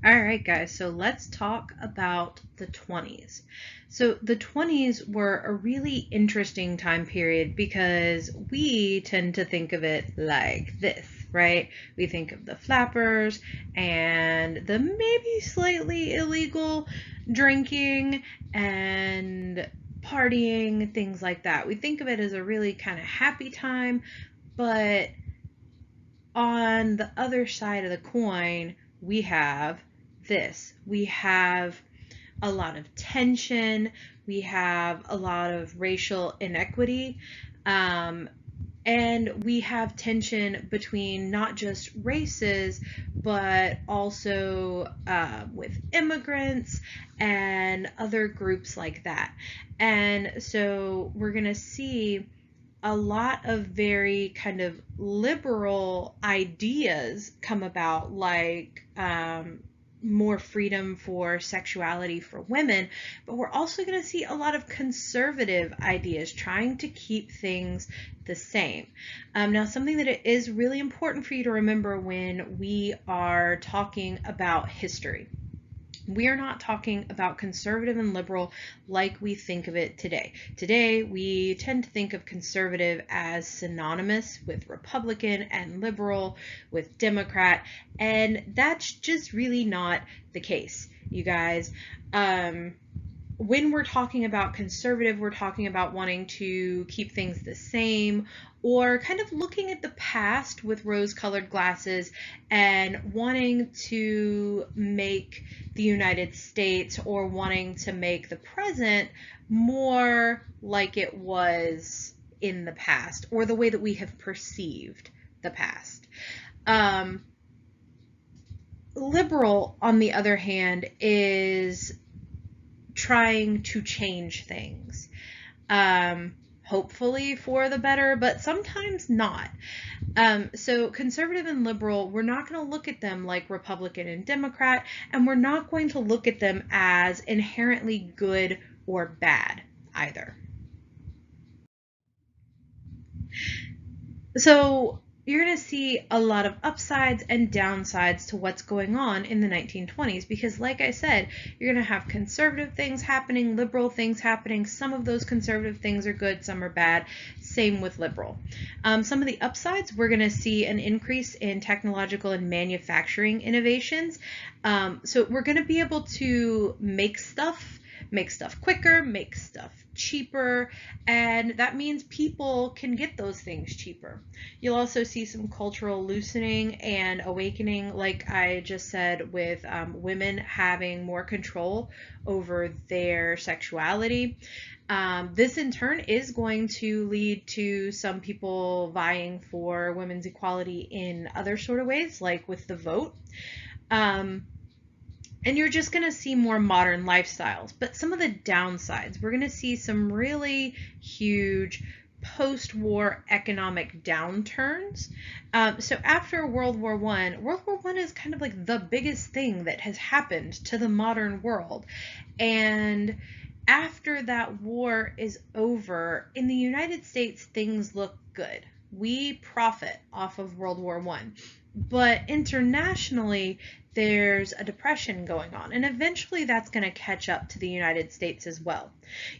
All right, guys, so let's talk about the 20s. So, the 20s were a really interesting time period because we tend to think of it like this, right? We think of the flappers and the maybe slightly illegal drinking and partying, things like that. We think of it as a really kind of happy time, but on the other side of the coin, we have this. We have a lot of tension. We have a lot of racial inequity. And we have tension between not just races, but also with immigrants and other groups like that. And so we're going to see a lot of very kind of liberal ideas come about, like more freedom for sexuality for women, but we're also going to see a lot of conservative ideas trying to keep things the same. Now, something that it is really important for you to remember when we are talking about history. We are not talking about conservative and liberal like we think of it today. Today, we tend to think of conservative as synonymous with Republican and liberal with Democrat, and that's just really not the case, you guys. When we're talking about conservative, we're talking about wanting to keep things the same, or kind of looking at the past with rose-colored glasses and wanting to make the United States, or wanting to make the present more like it was in the past, or the way that we have perceived the past. Liberal, on the other hand, is trying to change things. Hopefully for the better, but sometimes not. So conservative and liberal, we're not going to look at them like Republican and Democrat, and we're not going to look at them as inherently good or bad either. So you're going to see a lot of upsides and downsides to what's going on in the 1920s because, like I said, you're going to have conservative things happening, liberal things happening. Some of those conservative things are good, some are bad. Same with liberal. Some of the upsides, we're going to see an increase in technological and manufacturing innovations. So we're going to be able to make stuff quicker, make stuff cheaper, and that means people can get those things cheaper. You'll also see some cultural loosening and awakening, like I just said, with women having more control over their sexuality. This in turn is going to lead to some people vying for women's equality in other sort of ways, like with the vote. And you're just going to see more modern lifestyles. But some of the downsides, we're going to see some really huge post-war economic downturns. So after World War I, World War I is kind of like the biggest thing that has happened to the modern world. And after that war is over, in the United States, things look good. We profit off of World War I. But internationally, there's a depression going on, and eventually that's going to catch up to the United States as well.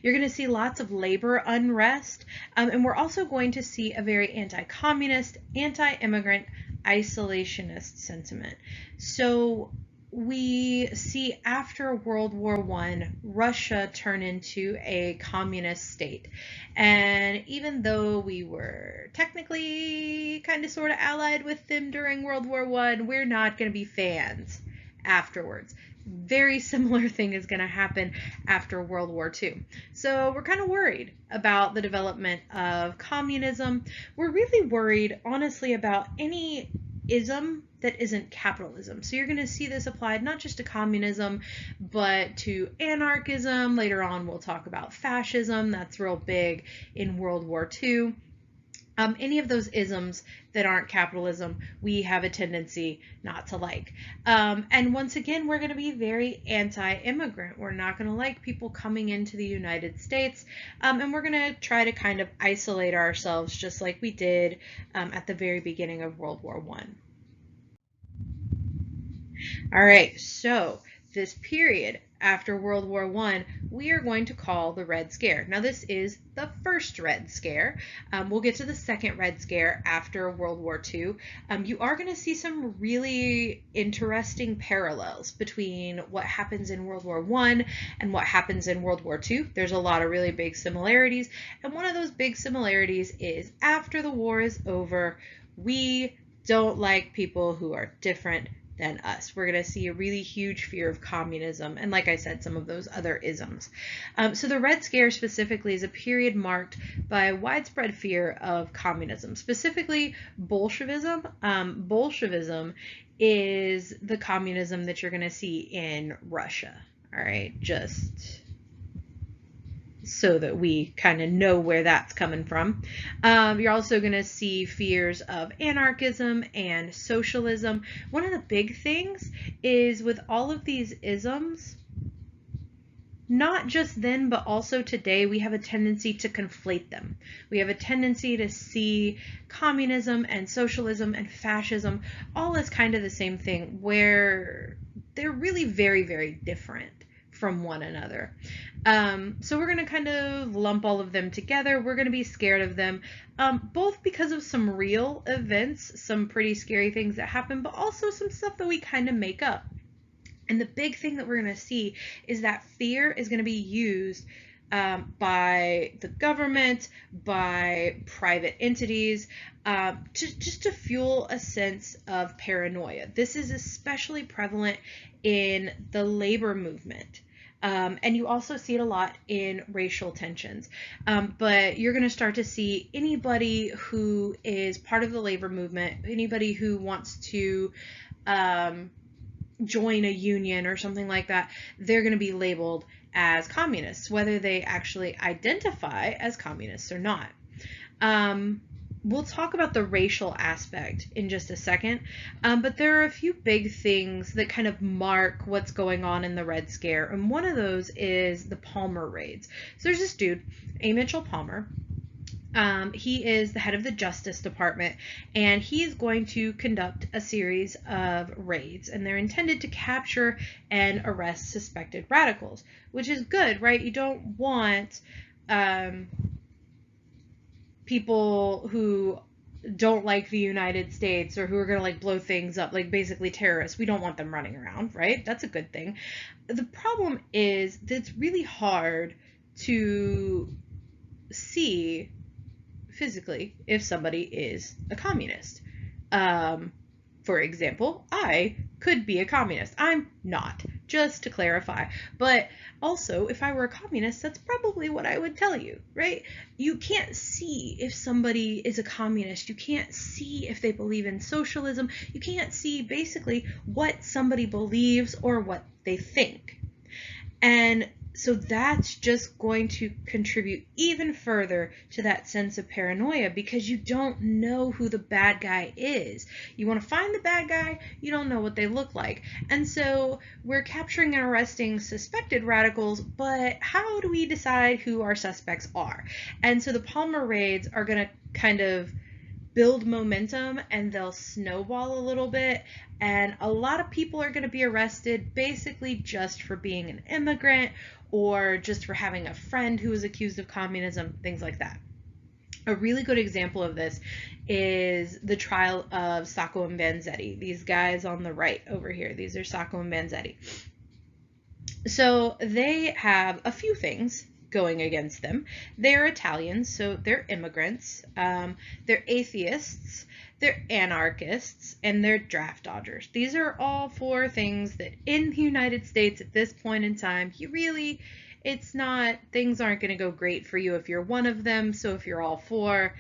You're going to see lots of labor unrest, and we're also going to see a very anti-communist, anti-immigrant, isolationist sentiment. So we see after World War I, Russia turn into a communist state. And even though we were technically kind of sort of allied with them during World War I, we're not going to be fans afterwards. Very similar thing is going to happen after World War II. So we're kind of worried about the development of communism. We're really worried, honestly, about any ism that isn't capitalism. So you're going to see this applied not just to communism, but to anarchism. Later on, we'll talk about fascism. That's real big in World War II. Any of those isms that aren't capitalism, we have a tendency not to like. And once again, we're going to be very anti-immigrant. We're not going to like people coming into the United States, and we're going to try to kind of isolate ourselves just like we did at the very beginning of World War I. All right, so this period after World War I, we are going to call the Red Scare. Now, this is the first Red Scare. We'll get to the second Red Scare after World War II. You are going to see some really interesting parallels between what happens in World War I and what happens in World War II. There's a lot of really big similarities, and one of those big similarities is after the war is over, we don't like people who are different than us. We're going to see a really huge fear of communism, and like I said, some of those other isms. So the Red Scare specifically is a period marked by widespread fear of communism, specifically Bolshevism. Bolshevism is the communism that you're going to see in Russia. All right, just so that we kind of know where that's coming from. You're also going to see fears of anarchism and socialism. One of the big things is with all of these isms, not just then, but also today, we have a tendency to conflate them. We have a tendency to see communism and socialism and fascism all as kind of the same thing, where they're really very, very different from one another. So we're going to kind of lump all of them together. We're going to be scared of them, both because of some real events, some pretty scary things that happen, but also some stuff that we kind of make up. And the big thing that we're going to see is that fear is going to be used by the government, by private entities, to fuel a sense of paranoia. This is especially prevalent in the labor movement. And you also see it a lot in racial tensions. But you're going to start to see anybody who is part of the labor movement, anybody who wants to join a union or something like that, they're going to be labeled as communists, whether they actually identify as communists or not. We'll talk about the racial aspect in just a second, but there are a few big things that kind of mark what's going on in the Red Scare, and one of those is the Palmer raids. So there's this dude, A. Mitchell Palmer. He is the head of the Justice Department, and he is going to conduct a series of raids, and they're intended to capture and arrest suspected radicals, which is good, right? You don't want people who don't like the United States or who are going to like blow things up, like basically terrorists. We don't want them running around, right? That's a good thing. The problem is that it's really hard to see physically if somebody is a communist. For example, I could be a communist. I'm not, just to clarify. But also, if I were a communist, that's probably what I would tell you, right? You can't see if somebody is a communist. You can't see if they believe in socialism. You can't see basically what somebody believes or what they think. And so that's just going to contribute even further to that sense of paranoia, because you don't know who the bad guy is. You want to find the bad guy, you don't know what they look like. And so we're capturing and arresting suspected radicals, but how do we decide who our suspects are? And so the Palmer raids are going to kind of build momentum, and they'll snowball a little bit, and a lot of people are going to be arrested basically just for being an immigrant or just for having a friend who is accused of communism, things like that. A really good example of this is the trial of Sacco and Vanzetti. These guys on the right over here, these are Sacco and Vanzetti. So they have a few things going against them. They're Italians, so they're immigrants, they're atheists, they're anarchists, and they're draft dodgers. These are all four things that in the United States at this point in time, things aren't going to go great for you if you're one of them. So if you're all four,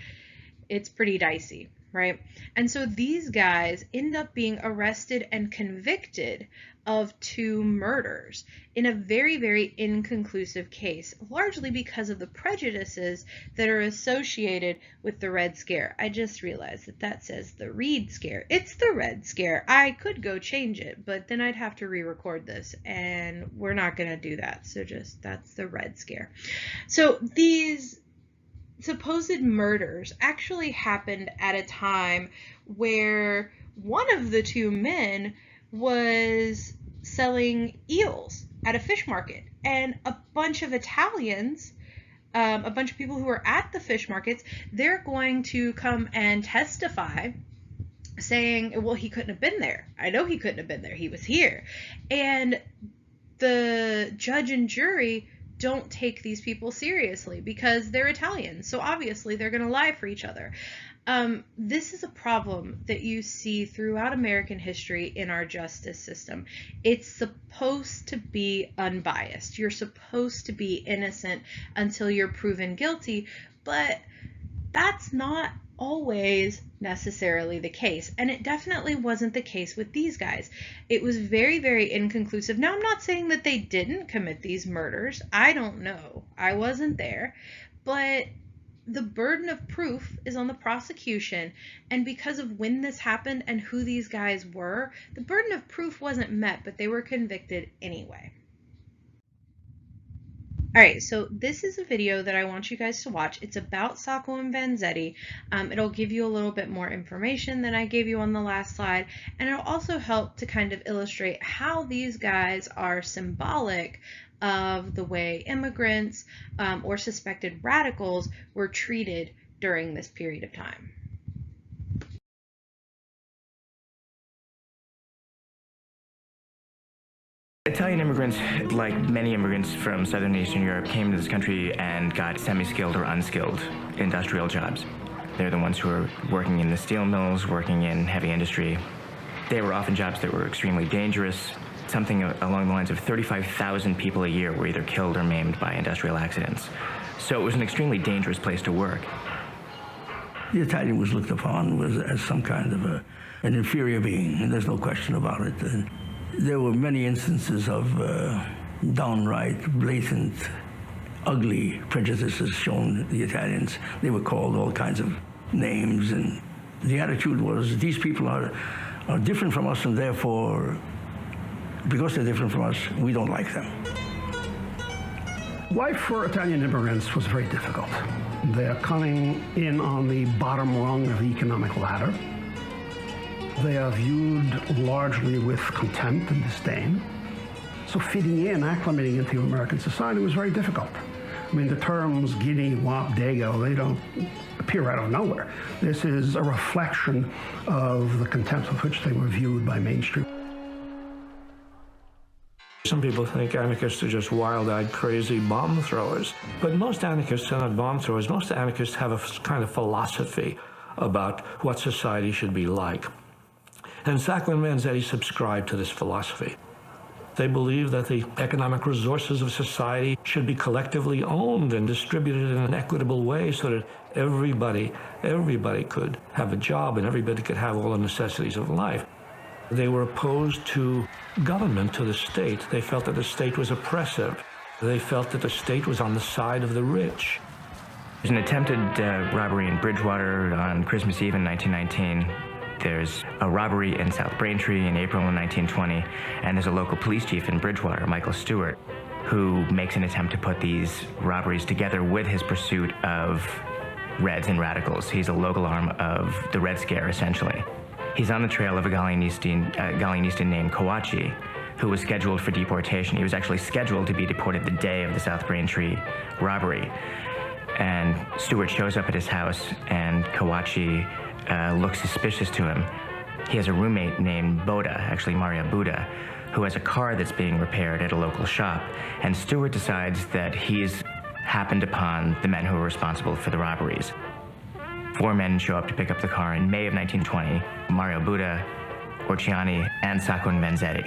it's pretty dicey, right? And so these guys end up being arrested and convicted of 2 murders in a very, very inconclusive case, largely because of the prejudices that are associated with the Red Scare. I just realized that says the Reed Scare. It's the Red Scare. I could go change it, but then I'd have to re-record this, and we're not going to do that. So that's the Red Scare. So these supposed murders actually happened at a time where one of the 2 men was selling eels at a fish market, and a bunch of Italians, a bunch of people who were at the fish markets, they're going to come and testify saying, well, he couldn't have been there. I know he couldn't have been there. He was here. And the judge and jury don't take these people seriously because they're Italian. So obviously they're going to lie for each other. This is a problem that you see throughout American history in our justice system. It's supposed to be unbiased. You're supposed to be innocent until you're proven guilty, but that's not always necessarily the case, and it definitely wasn't the case with these guys. It was very, very inconclusive. Now, I'm not saying that they didn't commit these murders. I don't know. I wasn't there, but the burden of proof is on the prosecution, and because of when this happened and who these guys were, the burden of proof wasn't met, but they were convicted anyway. Alright, so this is a video that I want you guys to watch. It's about Sacco and Vanzetti. It'll give you a little bit more information than I gave you on the last slide, and it'll also help to kind of illustrate how these guys are symbolic of the way immigrants or suspected radicals were treated during this period of time. Italian immigrants, like many immigrants from Southern and Eastern Europe, came to this country and got semi-skilled or unskilled industrial jobs. They're the ones who are working in the steel mills, working in heavy industry. They were often jobs that were extremely dangerous. Something along the lines of 35,000 people a year were either killed or maimed by industrial accidents. So it was an extremely dangerous place to work. The Italian was looked upon as some kind of an inferior being, and there's no question about it. And there were many instances of downright, blatant, ugly prejudices shown the Italians. They were called all kinds of names, and the attitude was, these people are different from us, and therefore, because they're different from us, we don't like them. Life for Italian immigrants was very difficult. They're coming in on the bottom rung of the economic ladder. They are viewed largely with contempt and disdain. So fitting in, acclimating into American society was very difficult. I mean, the terms Guinea, Wop, Dago, they don't appear out of nowhere. This is a reflection of the contempt with which they were viewed by mainstream. Some people think anarchists are just wild-eyed, crazy bomb throwers. But most anarchists are not bomb throwers. Most anarchists have a kind of philosophy about what society should be like. And Sacco and Vanzetti subscribe to this philosophy. They believe that the economic resources of society should be collectively owned and distributed in an equitable way so that everybody could have a job and everybody could have all the necessities of life. They were opposed to government, to the state. They felt that the state was oppressive. They felt that the state was on the side of the rich. There's an attempted robbery in Bridgewater on Christmas Eve in 1919. There's a robbery in South Braintree in April of 1920, and there's a local police chief in Bridgewater, Michael Stewart, who makes an attempt to put these robberies together with his pursuit of Reds and radicals. He's a local arm of the Red Scare, essentially. He's on the trail of a Gallianista named Kawachi, who was scheduled for deportation. He was actually scheduled to be deported the day of the South Braintree robbery. And Stewart shows up at his house, and Kawachi looks suspicious to him. He has a roommate named Boda, actually Maria Buda, who has a car that's being repaired at a local shop. And Stewart decides that he's happened upon the men who are responsible for the robberies. 4 men show up to pick up the car in May of 1920, Mario Buda, Orciani, and Sacco and Vanzetti.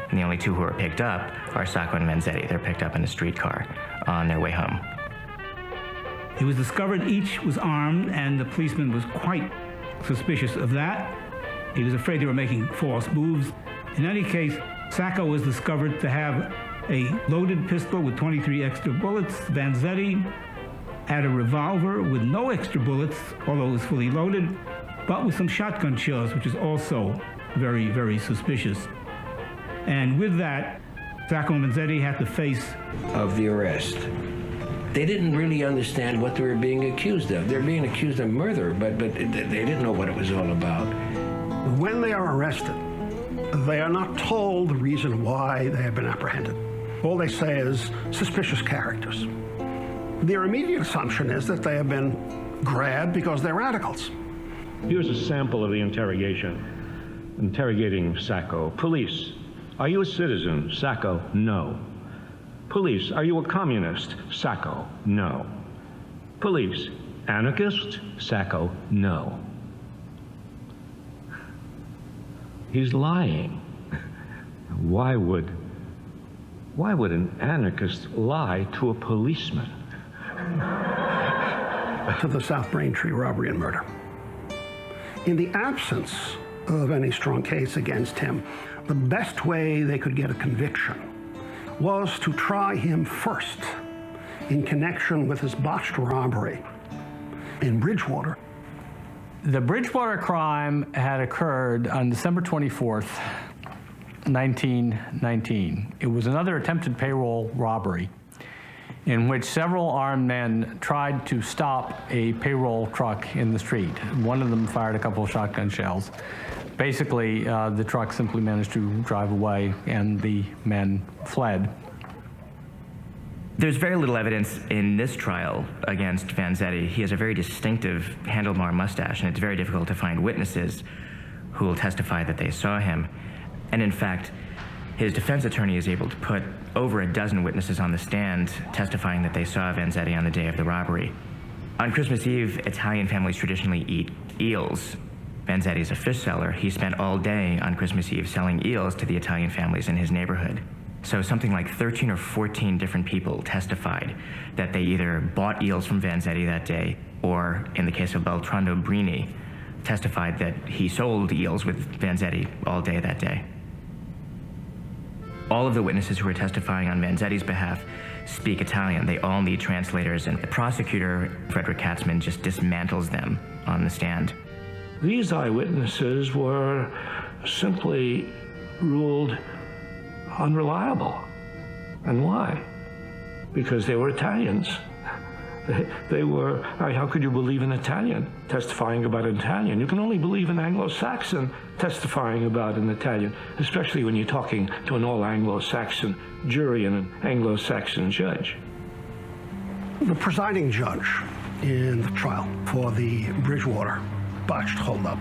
And the only 2 who are picked up are Sacco and Vanzetti. They're picked up in a streetcar on their way home. It was discovered each was armed, and the policeman was quite suspicious of that. He was afraid they were making false moves. In any case, Sacco was discovered to have a loaded pistol with 23 extra bullets. Vanzetti had a revolver with no extra bullets, although it was fully loaded, but with some shotgun shells, which is also very, very suspicious. And with that, Sacco and Vanzetti had to face of the arrest. They didn't really understand what they were being accused of. They're being accused of murder, but they didn't know what it was all about. When they are arrested, They are not told the reason why they have been apprehended. All they say is suspicious characters. Their immediate assumption is that they have been grabbed because they're radicals. Here's a sample of the interrogation. Interrogating Sacco. Police, are you a citizen? Sacco, no. Police, are you a communist? Sacco, no. Police, anarchist? Sacco, no. He's lying. Why would an anarchist lie to a policeman? To the South Braintree robbery and murder. In the absence of any strong case against him, the best way they could get a conviction was to try him first in connection with his botched robbery in Bridgewater. The Bridgewater crime had occurred on December 24th, 1919. It was another attempted payroll robbery in which several armed men tried to stop a payroll truck in the street. One of them fired a couple of shotgun shells. Basically, the truck simply managed to drive away and the men fled. There's very little evidence in this trial against Vanzetti. He has a very distinctive handlebar mustache, and it's very difficult to find witnesses who will testify that they saw him. And in fact, his defense attorney is able to put over a dozen witnesses on the stand testifying that they saw Vanzetti on the day of the robbery. On Christmas Eve, Italian families traditionally eat eels. Vanzetti is a fish seller. He spent all day on Christmas Eve selling eels to the Italian families in his neighborhood. So something like 13 or 14 different people testified that they either bought eels from Vanzetti that day, or in the case of Beltrando Brini, testified that he sold eels with Vanzetti all day that day. All of the witnesses who are testifying on Vanzetti's behalf speak Italian. They all need translators, and the prosecutor, Frederick Katzman, just dismantles them on the stand. These eyewitnesses were simply ruled unreliable. And why? Because they were Italians. They were, how could you believe an Italian testifying about an Italian? You can only believe an Anglo-Saxon testifying about an Italian, especially when you're talking to an all-Anglo-Saxon jury and an Anglo-Saxon judge. The presiding judge in the trial for the Bridgewater botched holdup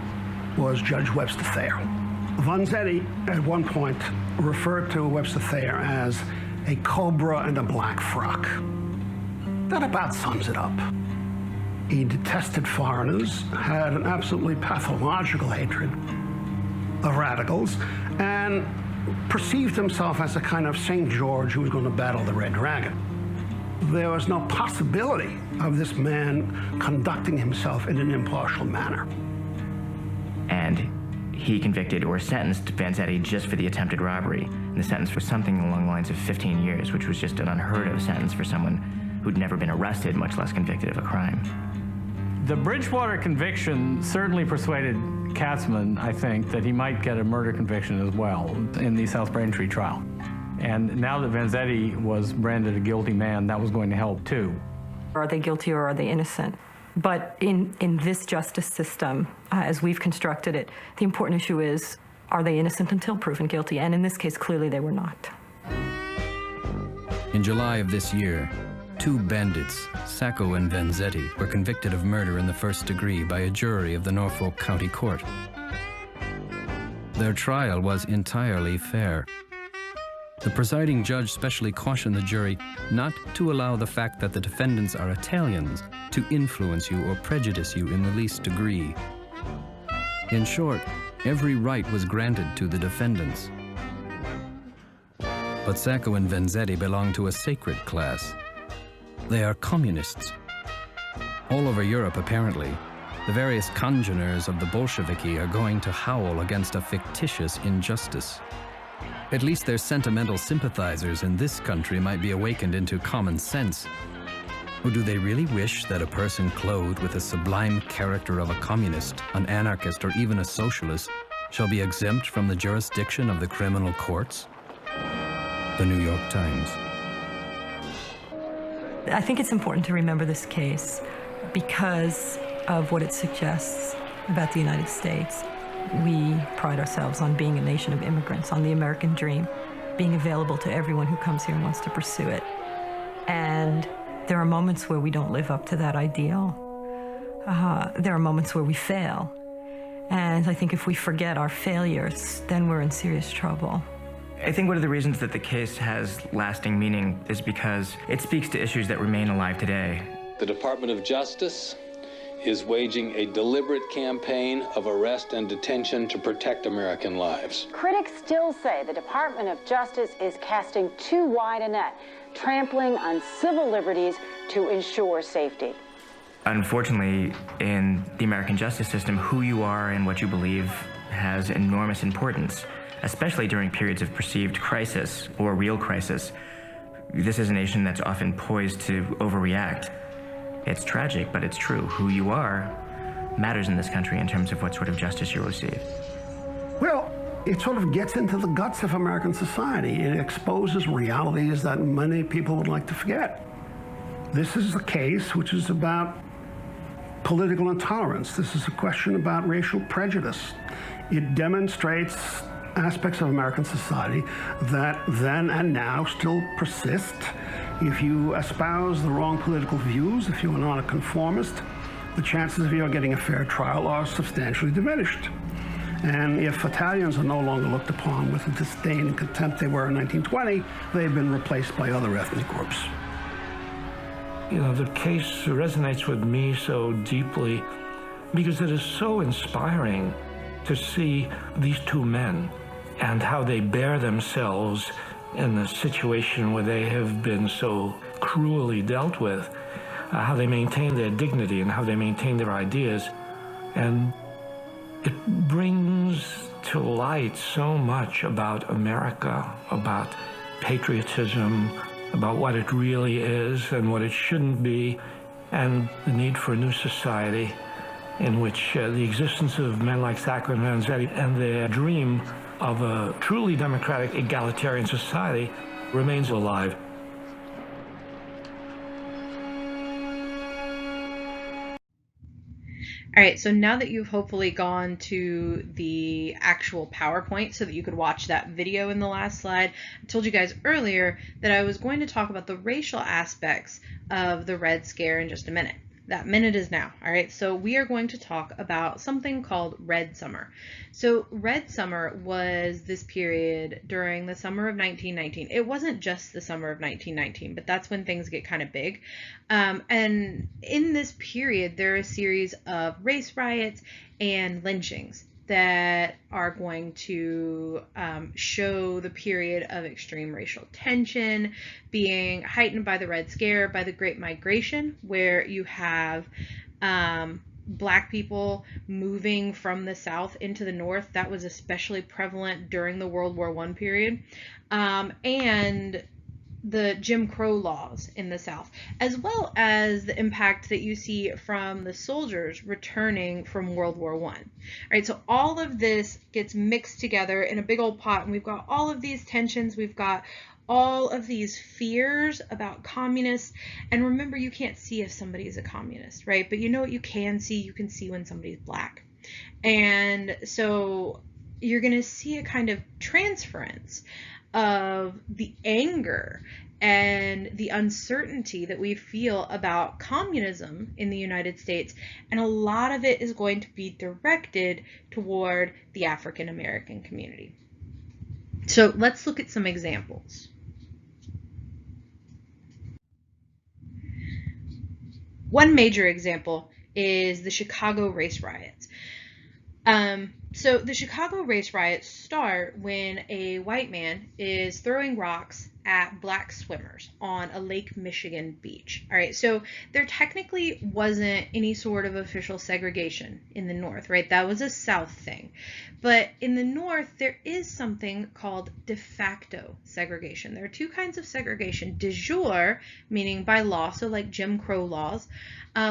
was Judge Webster Thayer. Vanzetti, at one point, referred to Webster Thayer as a cobra and a black frock. That about sums it up. He detested foreigners, had an absolutely pathological hatred of radicals, and perceived himself as a kind of St. George who was going to battle the Red Dragon. There was no possibility of this man conducting himself in an impartial manner. And he convicted or sentenced Vanzetti just for the attempted robbery. And the sentence was something along the lines of 15 years, which was just an unheard of sentence for someone who'd never been arrested, much less convicted of a crime. The Bridgewater conviction certainly persuaded Katzman, I think, that he might get a murder conviction as well in the South Braintree trial. And now that Vanzetti was branded a guilty man, that was going to help too. Are they guilty or are they innocent? But in this justice system, as we've constructed it, the important issue is, are they innocent until proven guilty? And in this case, clearly they were not. In July of this year, two bandits, Sacco and Vanzetti, were convicted of murder in the first degree by a jury of the Norfolk County Court. Their trial was entirely fair. The presiding judge specially cautioned the jury not to allow the fact that the defendants are Italians to influence you or prejudice you in the least degree. In short, every right was granted to the defendants. But Sacco and Vanzetti belong to a sacred class. They are communists. All over Europe, apparently, the various congeners of the Bolsheviki are going to howl against a fictitious injustice. At least their sentimental sympathizers in this country might be awakened into common sense. Or do they really wish that a person clothed with the sublime character of a communist, an anarchist, or even a socialist shall be exempt from the jurisdiction of the criminal courts? The New York Times. I think it's important to remember this case because of what it suggests about the United States. We pride ourselves on being a nation of immigrants, on the American dream, being available to everyone who comes here and wants to pursue it. And there are moments where we don't live up to that ideal. There are moments where we fail. And I think if we forget our failures, then we're in serious trouble. I think one of the reasons that the case has lasting meaning is because it speaks to issues that remain alive today. The Department of Justice is waging a deliberate campaign of arrest and detention to protect American lives. Critics still say the Department of Justice is casting too wide a net, trampling on civil liberties to ensure safety. Unfortunately, in the American justice system, who you are and what you believe has enormous importance, especially during periods of perceived crisis or real crisis. This is a nation that's often poised to overreact. It's tragic, but it's true. Who you are matters in this country in terms of what sort of justice you'll receive. Well, it sort of gets into the guts of American society. It exposes realities that many people would like to forget. This is a case which is about political intolerance. This is a question about racial prejudice. It demonstrates aspects of American society that then and now still persist. If you espouse the wrong political views, if you are not a conformist, the chances of you getting a fair trial are substantially diminished. And if Italians are no longer looked upon with the disdain and contempt they were in 1920, they've been replaced by other ethnic groups. You know, the case resonates with me so deeply because it is so inspiring to see these two men and how they bear themselves in a situation where they have been so cruelly dealt with, how they maintain their dignity and how they maintain their ideas. And it brings to light so much about America, about patriotism, about what it really is and what it shouldn't be, and the need for a new society in which the existence of men like Sacco and Vanzetti and their dream of a truly democratic, egalitarian society remains alive. All right, so now that you've hopefully gone to the actual PowerPoint so that you could watch that video in the last slide, I told you guys earlier that I was going to talk about the racial aspects of the Red Scare in just a minute. That minute is now. All right, so we are going to talk about something called Red Summer. So Red Summer was this period during the summer of 1919. It wasn't just the summer of 1919, but that's when things get kind of big. And in this period, there are a series of race riots and lynchings that are going to show the period of extreme racial tension being heightened by the Red Scare, by the Great Migration, where you have Black people moving from the South into the North. That was especially prevalent during the World War I period. And the Jim Crow laws in the South, as well as the impact that you see from the soldiers returning from World War I. All right, so all of this gets mixed together in a big old pot, and we've got all of these tensions, we've got all of these fears about communists. And remember, you can't see if somebody is a communist, right? But you know what you can see? You can see when somebody's Black. And so you're going to see a kind of transference of the anger and the uncertainty that we feel about communism in the United States, and a lot of it is going to be directed toward the African American community. So let's look at some examples. One major example is the Chicago race riots. So the Chicago race riots start when a white man is throwing rocks at Black swimmers on a Lake Michigan beach. All right, so there technically wasn't any sort of official segregation in the North, right? That was a South thing. But in the North, there is something called de facto segregation. There are two kinds of segregation: de jure, meaning by law, so like Jim Crow laws,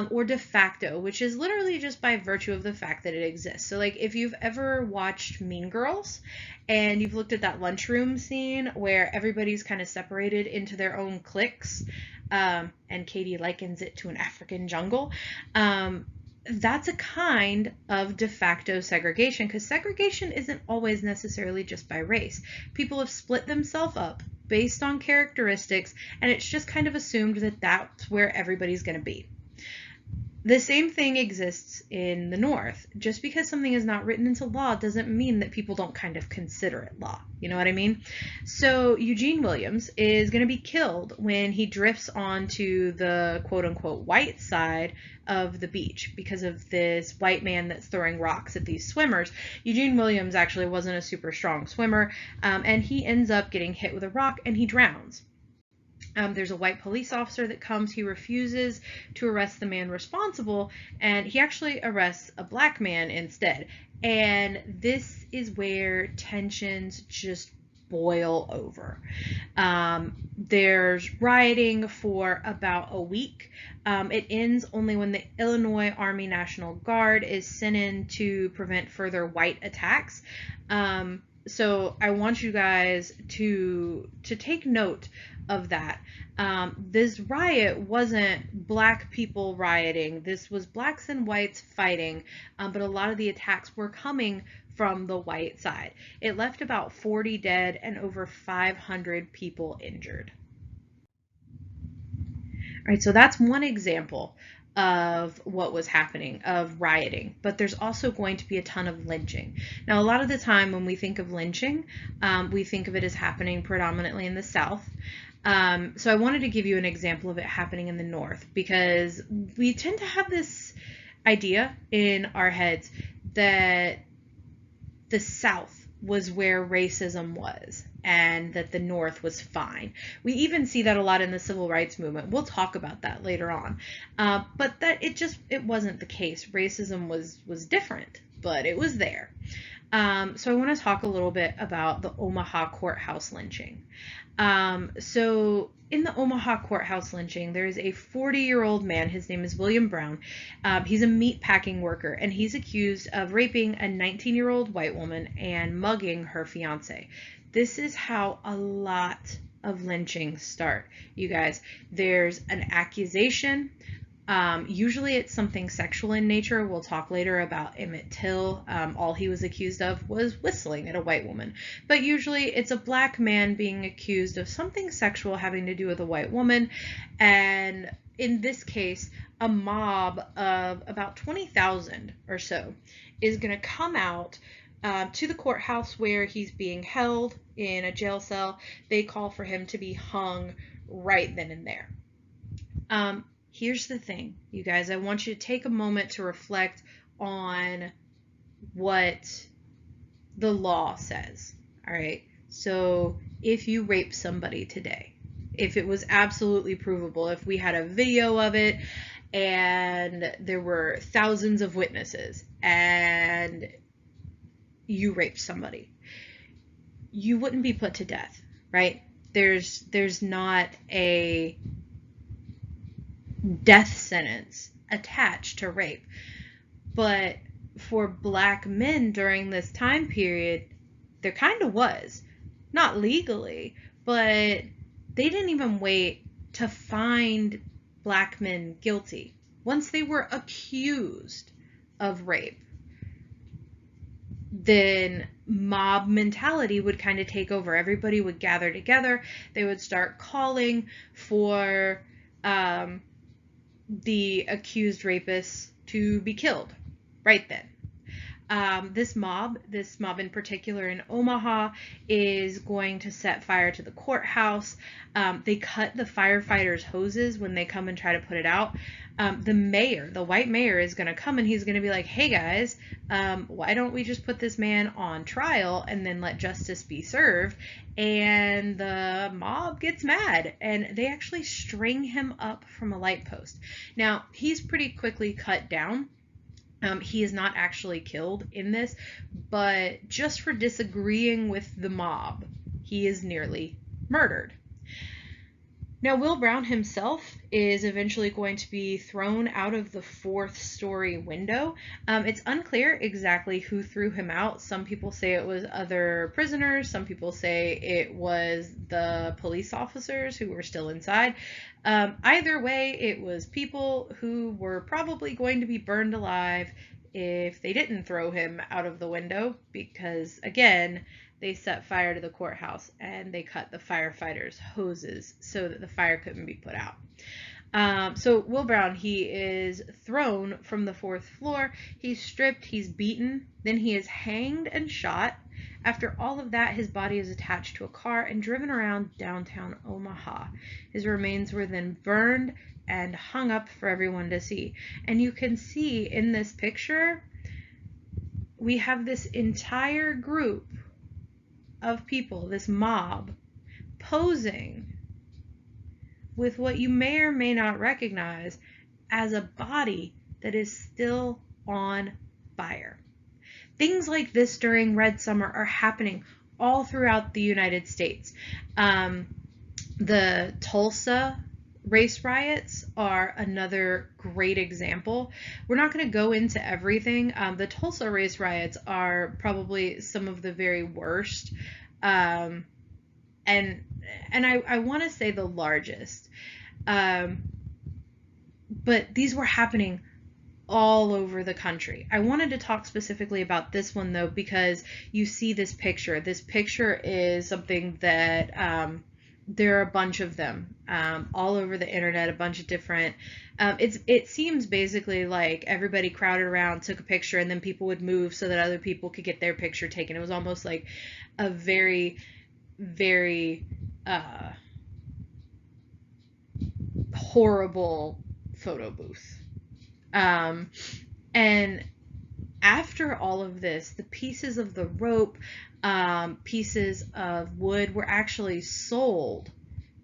or de facto, which is literally just by virtue of the fact that it exists. So like if you've ever watched Mean Girls and you've looked at that lunchroom scene where everybody's kind of separated into their own cliques, and Katie likens it to an African jungle, that's a kind of de facto segregation, because segregation isn't always necessarily just by race. People have split themselves up based on characteristics, and it's just kind of assumed that that's where everybody's going to be. The same thing exists in the North. Just because something is not written into law doesn't mean that people don't kind of consider it law. You know what I mean? So Eugene Williams is going to be killed when he drifts onto the quote-unquote white side of the beach because of this white man that's throwing rocks at these swimmers. Eugene Williams actually wasn't a super strong swimmer, and he ends up getting hit with a rock and he drowns. There's a white police officer that comes. He refuses to arrest the man responsible, and he actually arrests a black man instead. And this is where tensions just boil over. There's rioting for about a week. It ends only when the Illinois Army National Guard is sent in to prevent further white attacks. So I want you guys to take note of that. This riot wasn't black people rioting. This was blacks and whites fighting, but a lot of the attacks were coming from the white side. It left about 40 dead and over 500 people injured. All right, so that's one example of what was happening, of rioting, but there's also going to be a ton of lynching. Now, a lot of the time when we think of lynching, we think of it as happening predominantly in the South. So I wanted to give you an example of it happening in the North, because we tend to have this idea in our heads that the South was where racism was and that the North was fine. We even see that a lot in the civil rights movement. We'll talk about that later on. But that it wasn't the case. Racism was different, but it was there. So I want to talk a little bit about the Omaha courthouse lynching. So in the Omaha courthouse lynching, there is a 40-year-old man. His name is William Brown. He's a meat packing worker, and he's accused of raping a 19-year-old white woman and mugging her fiance. This is how a lot of lynchings start, you guys. There's an accusation. Usually it's something sexual in nature. We'll talk later about Emmett Till. All he was accused of was whistling at a white woman. But usually it's a black man being accused of something sexual having to do with a white woman. And in this case, a mob of about 20,000 or so is going to come out to the courthouse where he's being held in a jail cell. They call for him to be hung right then and there. Here's the thing, you guys. I want you to take a moment to reflect on what the law says. All right. So if you rape somebody today, if it was absolutely provable, if we had a video of it and there were thousands of witnesses and you raped somebody, you wouldn't be put to death, right? There's not a death sentence attached to rape. But for black men during this time period, there kind of was. Not legally, but they didn't even wait to find black men guilty. Once they were accused of rape, then mob mentality would kind of take over. Everybody would gather together. They would start calling for the accused rapists to be killed right then. This mob in particular in Omaha, is going to set fire to the courthouse. They cut the firefighters' hoses when they come and try to put it out. The mayor, the white mayor, is going to come and he's going to be like, hey guys, why don't we just put this man on trial and then let justice be served? And the mob gets mad and they actually string him up from a light post. Now, he's pretty quickly cut down. He is not actually killed in this, but just for disagreeing with the mob, he is nearly murdered. Now, Will Brown himself is eventually going to be thrown out of the 4th-story window. It's unclear exactly who threw him out. Some people say it was other prisoners. Some people say it was the police officers who were still inside. Either way, it was people who were probably going to be burned alive if they didn't throw him out of the window, because, again, they set fire to the courthouse and they cut the firefighters' hoses so that the fire couldn't be put out. So Will Brown, he is thrown from the 4th floor. He's stripped, he's beaten, then he is hanged and shot. After all of that, his body is attached to a car and driven around downtown Omaha. His remains were then burned and hung up for everyone to see. And you can see in this picture, we have this entire group of people, this mob, posing with what you may or may not recognize as a body that is still on fire. Things like this during Red Summer are happening all throughout the United States. The Tulsa race riots are another great example. We're not going to go into everything. The Tulsa race riots are probably some of the very worst, and I want to say the largest. But these were happening all over the country. I wanted to talk specifically about this one though, because you see this picture. This picture is something that there are a bunch of them all over the internet, a bunch of different, it seems basically like everybody crowded around, took a picture, and then people would move so that other people could get their picture taken. It was almost like a very, very horrible photo booth. And after all of this, the pieces of the rope, pieces of wood were actually sold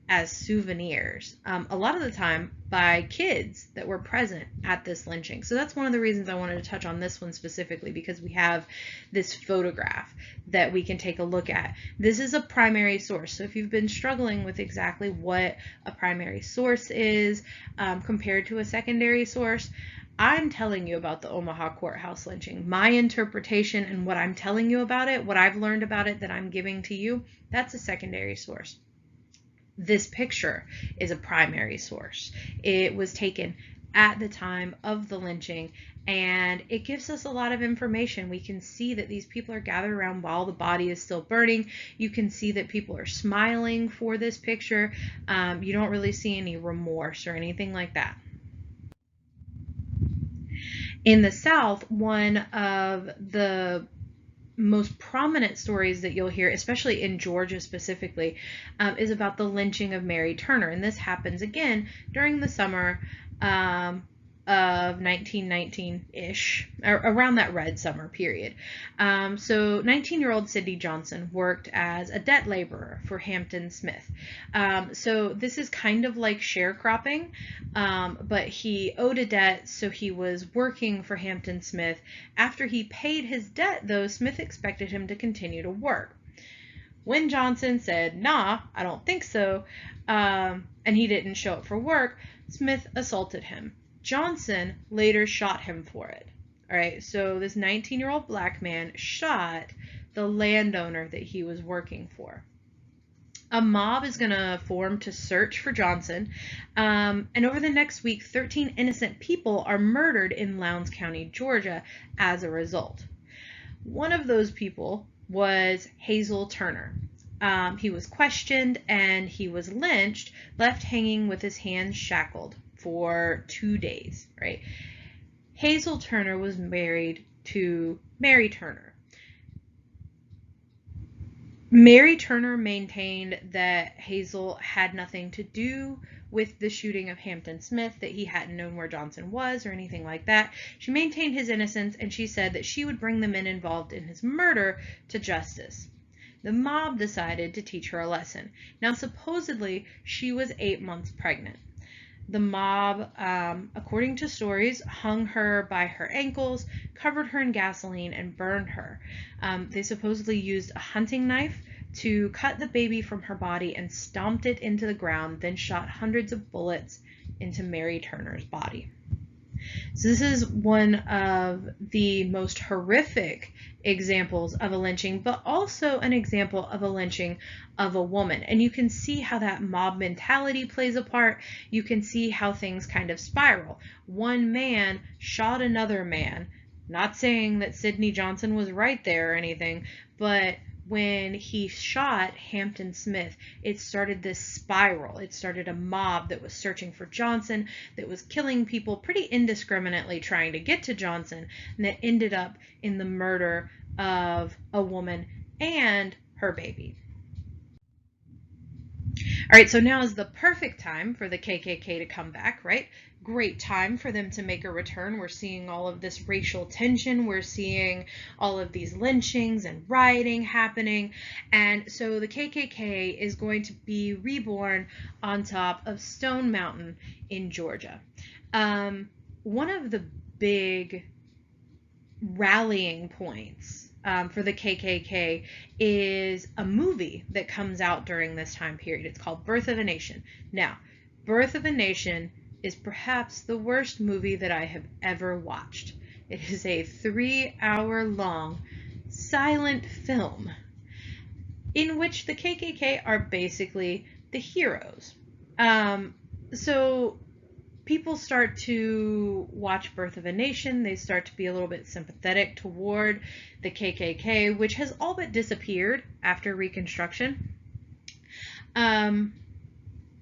as souvenirs, a lot of the time by kids that were present at this lynching. So that's one of the reasons I wanted to touch on this one specifically, because we have this photograph that we can take a look at. This is a primary source. So if you've been struggling with exactly what a primary source is compared to a secondary source, I'm telling you about the Omaha courthouse lynching. My interpretation and what I'm telling you about it, what I've learned about it that I'm giving to you, that's a secondary source. This picture is a primary source. It was taken at the time of the lynching, and it gives us a lot of information. We can see that these people are gathered around while the body is still burning. You can see that people are smiling for this picture. You don't really see any remorse or anything like that. In the South, one of the most prominent stories that you'll hear, especially in Georgia specifically, is about the lynching of Mary Turner. And this happens again during the summer of 1919-ish, around that Red Summer period. So 19-year-old Sidney Johnson worked as a debt laborer for Hampton Smith. So this is kind of like sharecropping, but he owed a debt, so he was working for Hampton Smith. After he paid his debt, though, Smith expected him to continue to work. When Johnson said, "Nah, I don't think so," and he didn't show up for work, Smith assaulted him. Johnson later shot him for it. All right, so this 19-year-old black man shot the landowner that he was working for. A mob is going to form to search for Johnson, and over the next week, 13 innocent people are murdered in Lowndes County, Georgia, as a result. One of those people was Hazel Turner. He was questioned and he was lynched, left hanging with his hands shackled for 2 days, right? Hazel Turner was married to Mary Turner. Mary Turner maintained that Hazel had nothing to do with the shooting of Hampton Smith, that he hadn't known where Johnson was or anything like that. She maintained his innocence, and she said that she would bring the men involved in his murder to justice. The mob decided to teach her a lesson. Now, supposedly, she was 8 months pregnant. The mob, according to stories, hung her by her ankles, covered her in gasoline, and burned her. They supposedly used a hunting knife to cut the baby from her body and stomped it into the ground, then shot hundreds of bullets into Mary Turner's body. So this is one of the most horrific examples of a lynching, but also an example of a lynching of a woman. And you can see how that mob mentality plays a part. You can see how things kind of spiral. One man shot another man. Not saying that Sidney Johnson was right there or anything, but when he shot Hampton Smith, it started this spiral. It started a mob that was searching for Johnson, that was killing people pretty indiscriminately trying to get to Johnson, and that ended up in the murder of a woman and her baby. All right, so now is the perfect time for the KKK to come back, right? Great time for them to make a return. We're seeing all of this racial tension. We're seeing all of these lynchings and rioting happening. And so the KKK is going to be reborn on top of Stone Mountain in Georgia. One of the big rallying points for the KKK is a movie that comes out during this time period. It's called Birth of a Nation. Now, Birth of a Nation is perhaps the worst movie that I have ever watched. It is a 3-hour-long silent film in which the KKK are basically the heroes. So people start to watch Birth of a Nation. They start to be a little bit sympathetic toward the KKK, which has all but disappeared after Reconstruction.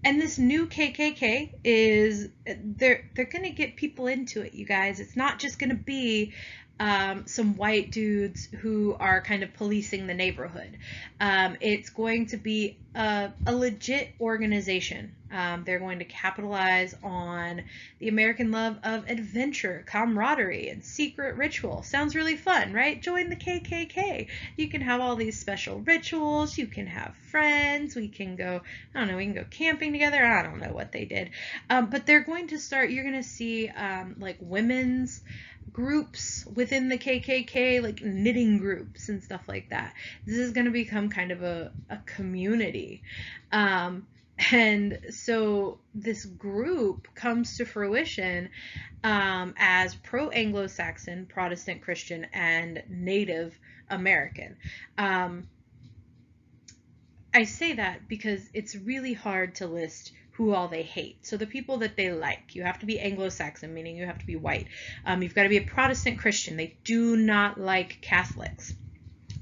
And this new KKK is, they're going to get people into it, you guys. It's not just going to be some white dudes who are kind of policing the neighborhood. It's going to be a legit organization. They're going to capitalize on the American love of adventure, camaraderie, and secret ritual. Sounds really fun, right? Join the KKK. You can have all these special rituals. You can have friends. We can go, I don't know, we can go camping together. I don't know what they did. But they're going to start, you're going to see like women's groups within the KKK, like knitting groups and stuff like that. This is going to become kind of a community. And so this group comes to fruition as pro-Anglo-Saxon, Protestant Christian, and Native American. I say that because it's really hard to list who all they hate. So the people that they like, you have to be Anglo-Saxon, meaning you have to be white. You've got to be a Protestant Christian. They do not like Catholics.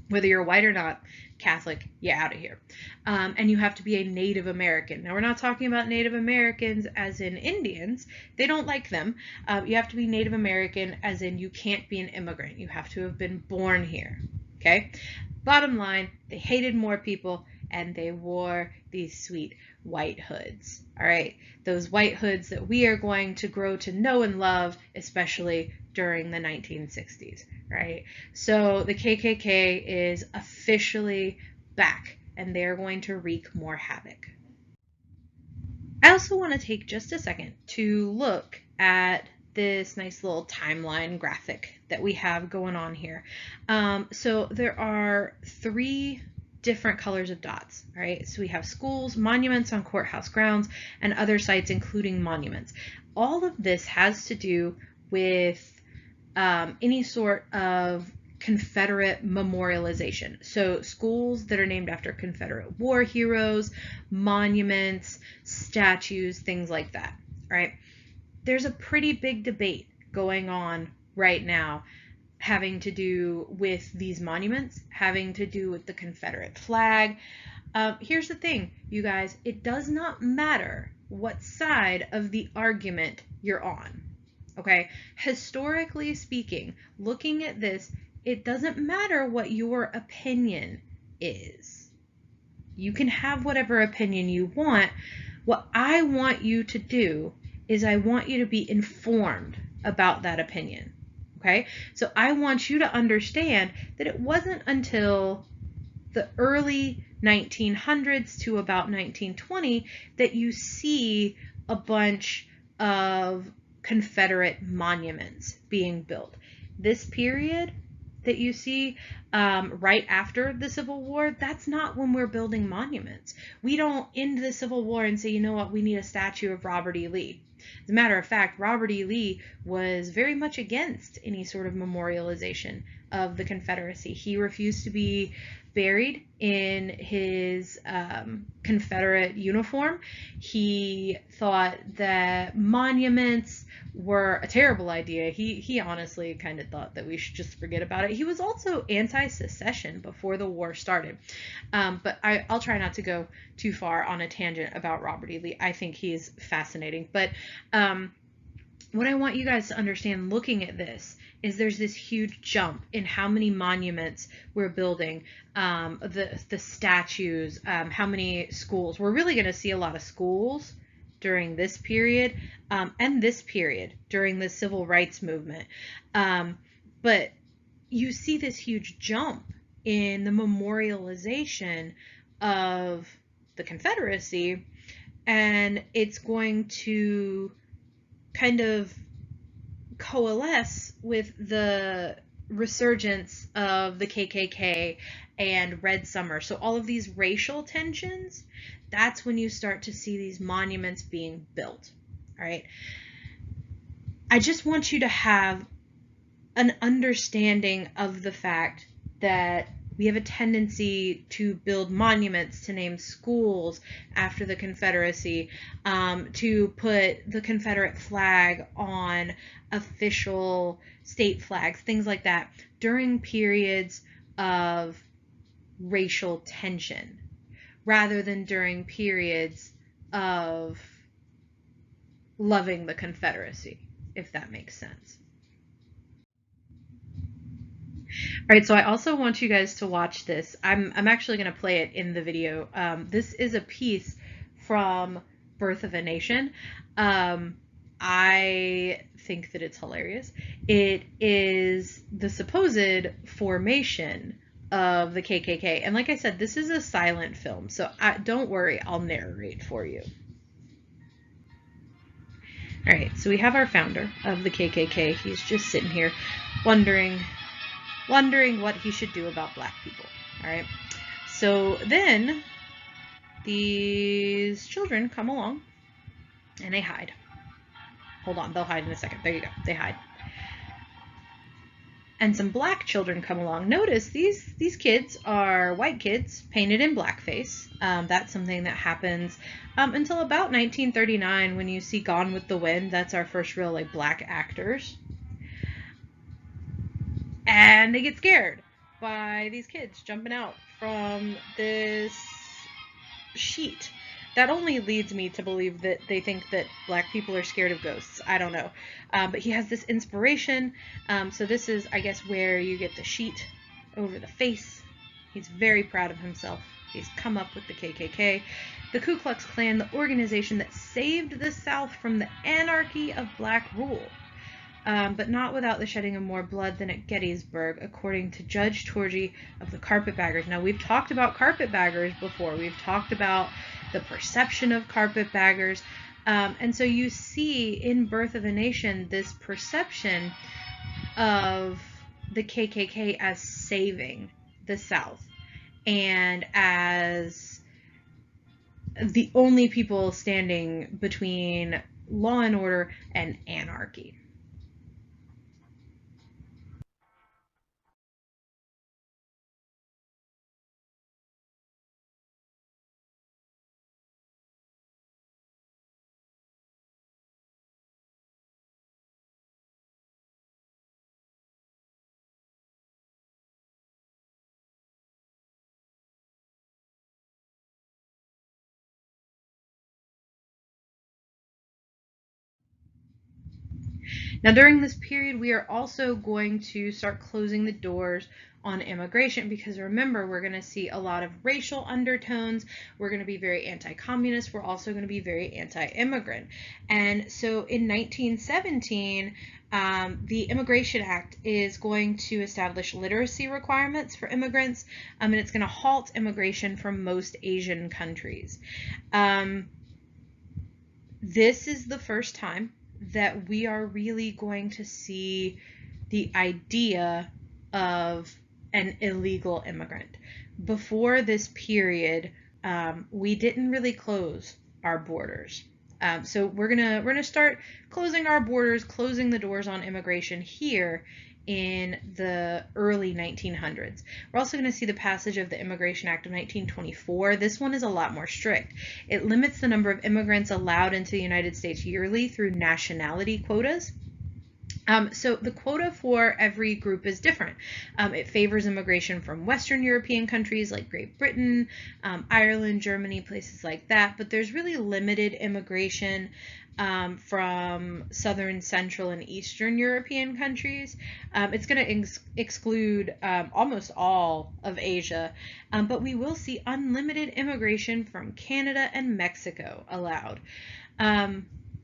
Whether you're white or not, Catholic, you're out of here. And you have to be a Native American. Now, we're not talking about Native Americans as in Indians. They don't like them. You have to be Native American as in you can't be an immigrant. You have to have been born here. Okay? Bottom line, they hated more people, and they wore these sweet white hoods. All right, those white hoods that we are going to grow to know and love, especially during the 1960s, right? So the KKK is officially back, and they're going to wreak more havoc. I also want to take just a second to look at this nice little timeline graphic that we have going on here. So there are 3 different colors of dots, right? So we have schools, monuments on courthouse grounds, and other sites, including monuments. All of this has to do with any sort of Confederate memorialization. So schools that are named after Confederate war heroes, monuments, statues, things like that, right? There's a pretty big debate going on right now having to do with these monuments, having to do with the Confederate flag. Here's the thing, you guys, it does not matter what side of the argument you're on, okay? Historically speaking, looking at this, it doesn't matter what your opinion is. You can have whatever opinion you want. What I want you to do is I want you to be informed about that opinion. Okay, so I want you to understand that it wasn't until the early 1900s to about 1920 that you see a bunch of Confederate monuments being built. This period, that you see right after the Civil War, that's not when we're building monuments. We don't end the Civil War and say, you know what, we need a statue of Robert E. Lee. As a matter of fact, Robert E. Lee was very much against any sort of memorialization of the Confederacy. He refused to be buried in his Confederate uniform. He thought that monuments were a terrible idea. He honestly kind of thought that we should just forget about it. He was also anti-secession before the war started. But I'll try not to go too far on a tangent about Robert E. Lee. I think he's fascinating. But what I want you guys to understand looking at this is there's this huge jump in how many monuments we're building, the statues, how many schools. We're really going to see a lot of schools during this period and this period during the civil rights movement. But you see this huge jump in the memorialization of the Confederacy, and it's going to kind of coalesce with the resurgence of the KKK and Red Summer. So all of these racial tensions, that's when you start to see these monuments being built. All right. I just want you to have an understanding of the fact that we have a tendency to build monuments, to name schools after the Confederacy, to put the Confederate flag on official state flags, things like that, during periods of racial tension, rather than during periods of loving the Confederacy, if that makes sense. All right, so I also want you guys to watch this. I'm actually going to play it in the video. This is a piece from Birth of a Nation. I think that it's hilarious. It is the supposed formation of the KKK. And like I said, this is a silent film, so don't worry, I'll narrate for you. All right, so we have our founder of the KKK. He's just sitting here wondering what he should do about black people. All right, so then these children come along and they hide. Hold on, they'll hide in a second. There you go, they hide. And some black children come along. Notice these kids are white kids painted in blackface. That's something that happens until about 1939 when you see Gone with the Wind. That's our first real black actors. And they get scared by these kids jumping out from this sheet. That only leads me to believe that they think that black people are scared of ghosts. I don't know. But he has this inspiration. So this is, I guess, where you get the sheet over the face. He's very proud of himself. He's come up with the KKK. The Ku Klux Klan, the organization that saved the South from the anarchy of black rule. But not without the shedding of more blood than at Gettysburg, according to Judge Torgey of the Carpetbaggers. Now, we've talked about carpetbaggers before. We've talked about the perception of carpetbaggers. And so you see in Birth of a Nation this perception of the KKK as saving the South and as the only people standing between law and order and anarchy. Now, during this period, we are also going to start closing the doors on immigration because remember, we're going to see a lot of racial undertones. We're going to be very anti-communist. We're also going to be very anti-immigrant. And so in 1917, the Immigration Act is going to establish literacy requirements for immigrants, and it's going to halt immigration from most Asian countries. This is the first time that we are really going to see the idea of an illegal immigrant. Before this period, we didn't really close our borders. So we're gonna start closing our borders, closing the doors on immigration here in the early 1900s. We're also going to see the passage of the Immigration Act of 1924. This one is a lot more strict. It limits the number of immigrants allowed into the United States yearly through nationality quotas. So the quota for every group is different. It favors immigration from Western European countries like Great Britain, Ireland, Germany, places like that, but there's really limited immigration from Southern, Central, and Eastern European countries. It's going to exclude almost all of Asia, but we will see unlimited immigration from Canada and Mexico allowed.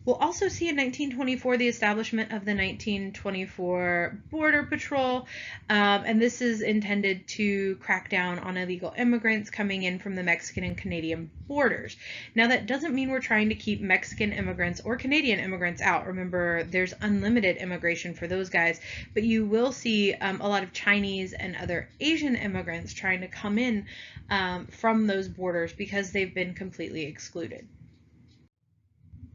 We'll also see in 1924 the establishment of the 1924 Border Patrol, and this is intended to crack down on illegal immigrants coming in from the Mexican and Canadian borders. Now, that doesn't mean we're trying to keep Mexican immigrants or Canadian immigrants out. Remember, there's unlimited immigration for those guys, but you will see a lot of Chinese and other Asian immigrants trying to come in from those borders because they've been completely excluded.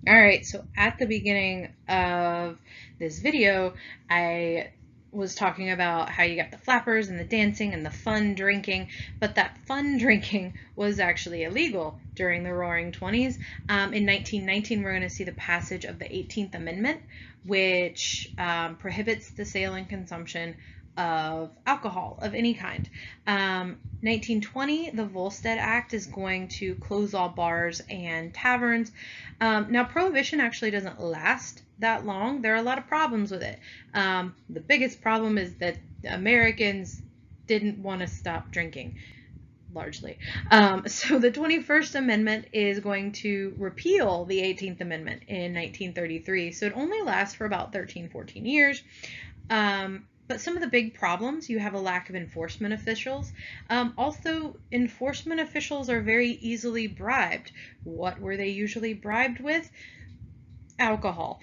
All right, so at the beginning of this video, I was talking about how you got the flappers and the dancing and the fun drinking, but that fun drinking was actually illegal during the Roaring 20s. In 1919, we're going to see the passage of the 18th Amendment, which prohibits the sale and consumption of alcohol of any kind. 1920, the Volstead Act is going to close all bars and taverns. Now, Prohibition actually doesn't last that long. There are a lot of problems with it. The biggest problem is that Americans didn't want to stop drinking, largely. So the 21st Amendment is going to repeal the 18th Amendment in 1933. So it only lasts for about 13, 14 years. But some of the big problems, you have a lack of enforcement officials. Also, enforcement officials are very easily bribed. What were they usually bribed with? Alcohol.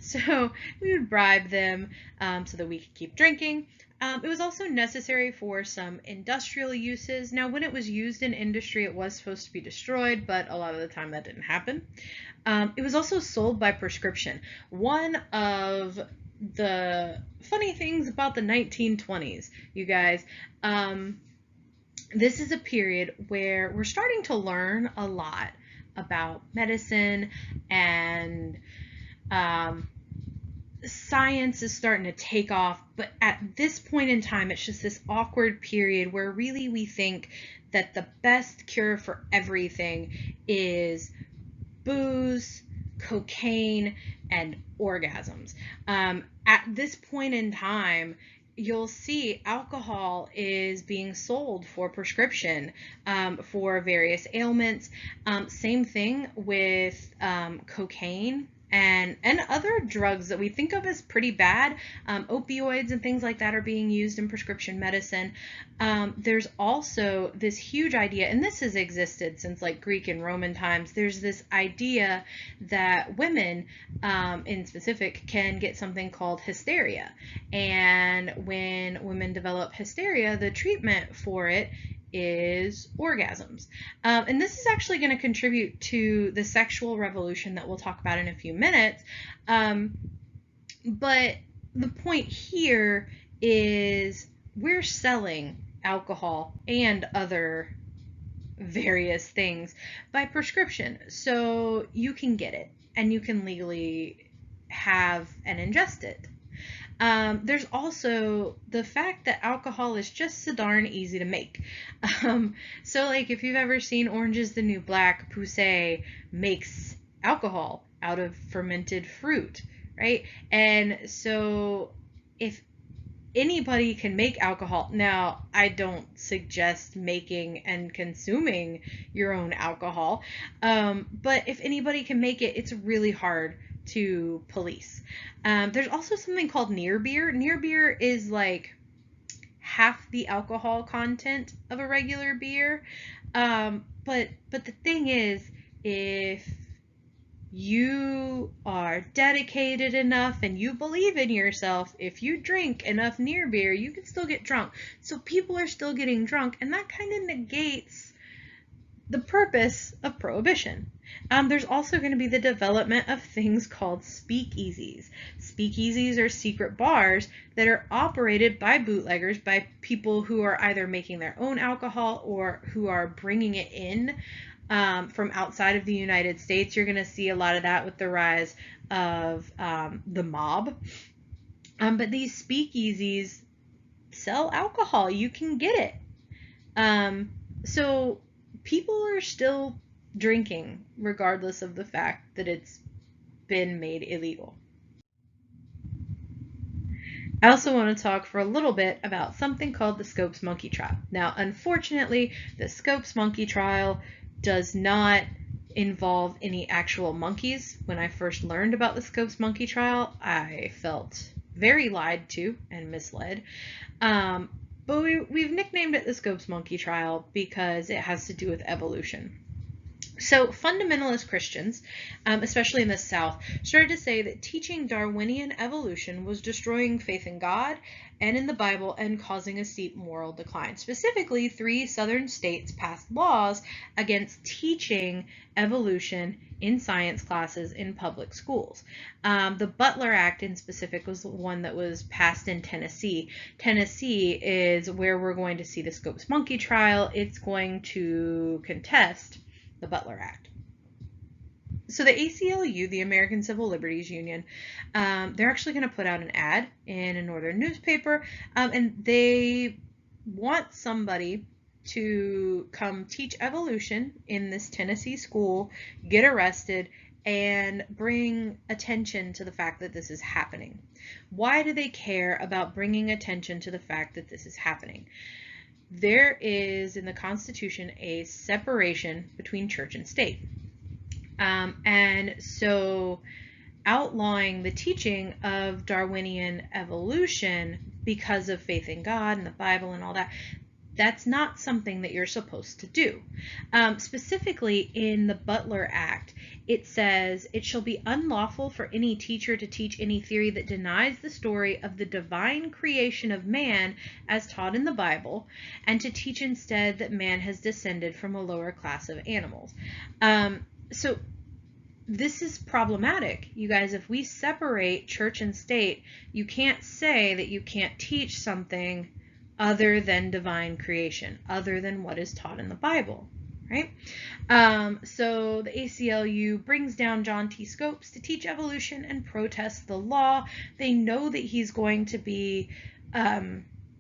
So we would bribe them so that we could keep drinking. It was also necessary for some industrial uses. Now, when it was used in industry, it was supposed to be destroyed, but a lot of the time that didn't happen. It was also sold by prescription. One of the funny things about the 1920s, you guys, this is a period where we're starting to learn a lot about medicine, and science is starting to take off, but at this point in time, it's just this awkward period where really we think that the best cure for everything is booze, cocaine, and orgasms. At this point in time, you'll see alcohol is being sold for prescription for various ailments. Same thing with cocaine and other drugs that we think of as pretty bad. Opioids and things like that are being used in prescription medicine. There's also this huge idea, and this has existed since like Greek and Roman times. There's this idea that women in specific can get something called hysteria. And when women develop hysteria, the treatment for it is orgasms. And this is actually going to contribute to the sexual revolution that we'll talk about in a few minutes. But the point here is we're selling alcohol and other various things by prescription. So you can get it and you can legally have and ingest it. There's also the fact that alcohol is just so darn easy to make. So like if you've ever seen Orange is the New Black, Poussey makes alcohol out of fermented fruit, right? And so if anybody can make alcohol, now I don't suggest making and consuming your own alcohol, but if anybody can make it, it's really hard to police. There's also something called near beer. Near beer is like half the alcohol content of a regular beer. But the thing is, if you are dedicated enough and you believe in yourself, if you drink enough near beer, you can still get drunk. So people are still getting drunk, and that kind of negates the purpose of prohibition. There's also going to be the development of things called speakeasies. Speakeasies are secret bars that are operated by bootleggers, by people who are either making their own alcohol or who are bringing it in from outside of the United States. You're going to see a lot of that with the rise of the mob. But these speakeasies sell alcohol. You can get it. So people are still drinking regardless of the fact that it's been made illegal. I also want to talk for a little bit about something called the Scopes monkey trial. Now, unfortunately, the Scopes monkey trial does not involve any actual monkeys. When I first learned about the Scopes monkey trial, I felt very lied to and misled. But we've nicknamed it the Scopes monkey trial because it has to do with evolution. So fundamentalist Christians, especially in the South, started to say that teaching Darwinian evolution was destroying faith in God and in the Bible and causing a steep moral decline. Specifically, 3 southern states passed laws against teaching evolution in science classes in public schools. The Butler Act in specific was the one that was passed in Tennessee. Tennessee is where we're going to see the Scopes monkey trial. It's going to contest the Butler Act. So the ACLU, the American Civil Liberties Union, they're actually going to put out an ad in a northern newspaper, and they want somebody to come teach evolution in this Tennessee school, get arrested, and bring attention to the fact that this is happening. Why do they care about bringing attention to the fact that this is happening? There is in the Constitution a separation between church and state. And so outlawing the teaching of Darwinian evolution because of faith in God and the Bible and all that, that's not something that you're supposed to do. Specifically in the Butler Act, it says, "It shall be unlawful for any teacher to teach any theory that denies the story of the divine creation of man as taught in the Bible, and to teach instead that man has descended from a lower class of animals." So this is problematic, you guys. If we separate church and state, you can't say that you can't teach something other than divine creation, other than what is taught in the Bible, right? So the ACLU brings down John T. Scopes to teach evolution and protest the law. They know that he's going to be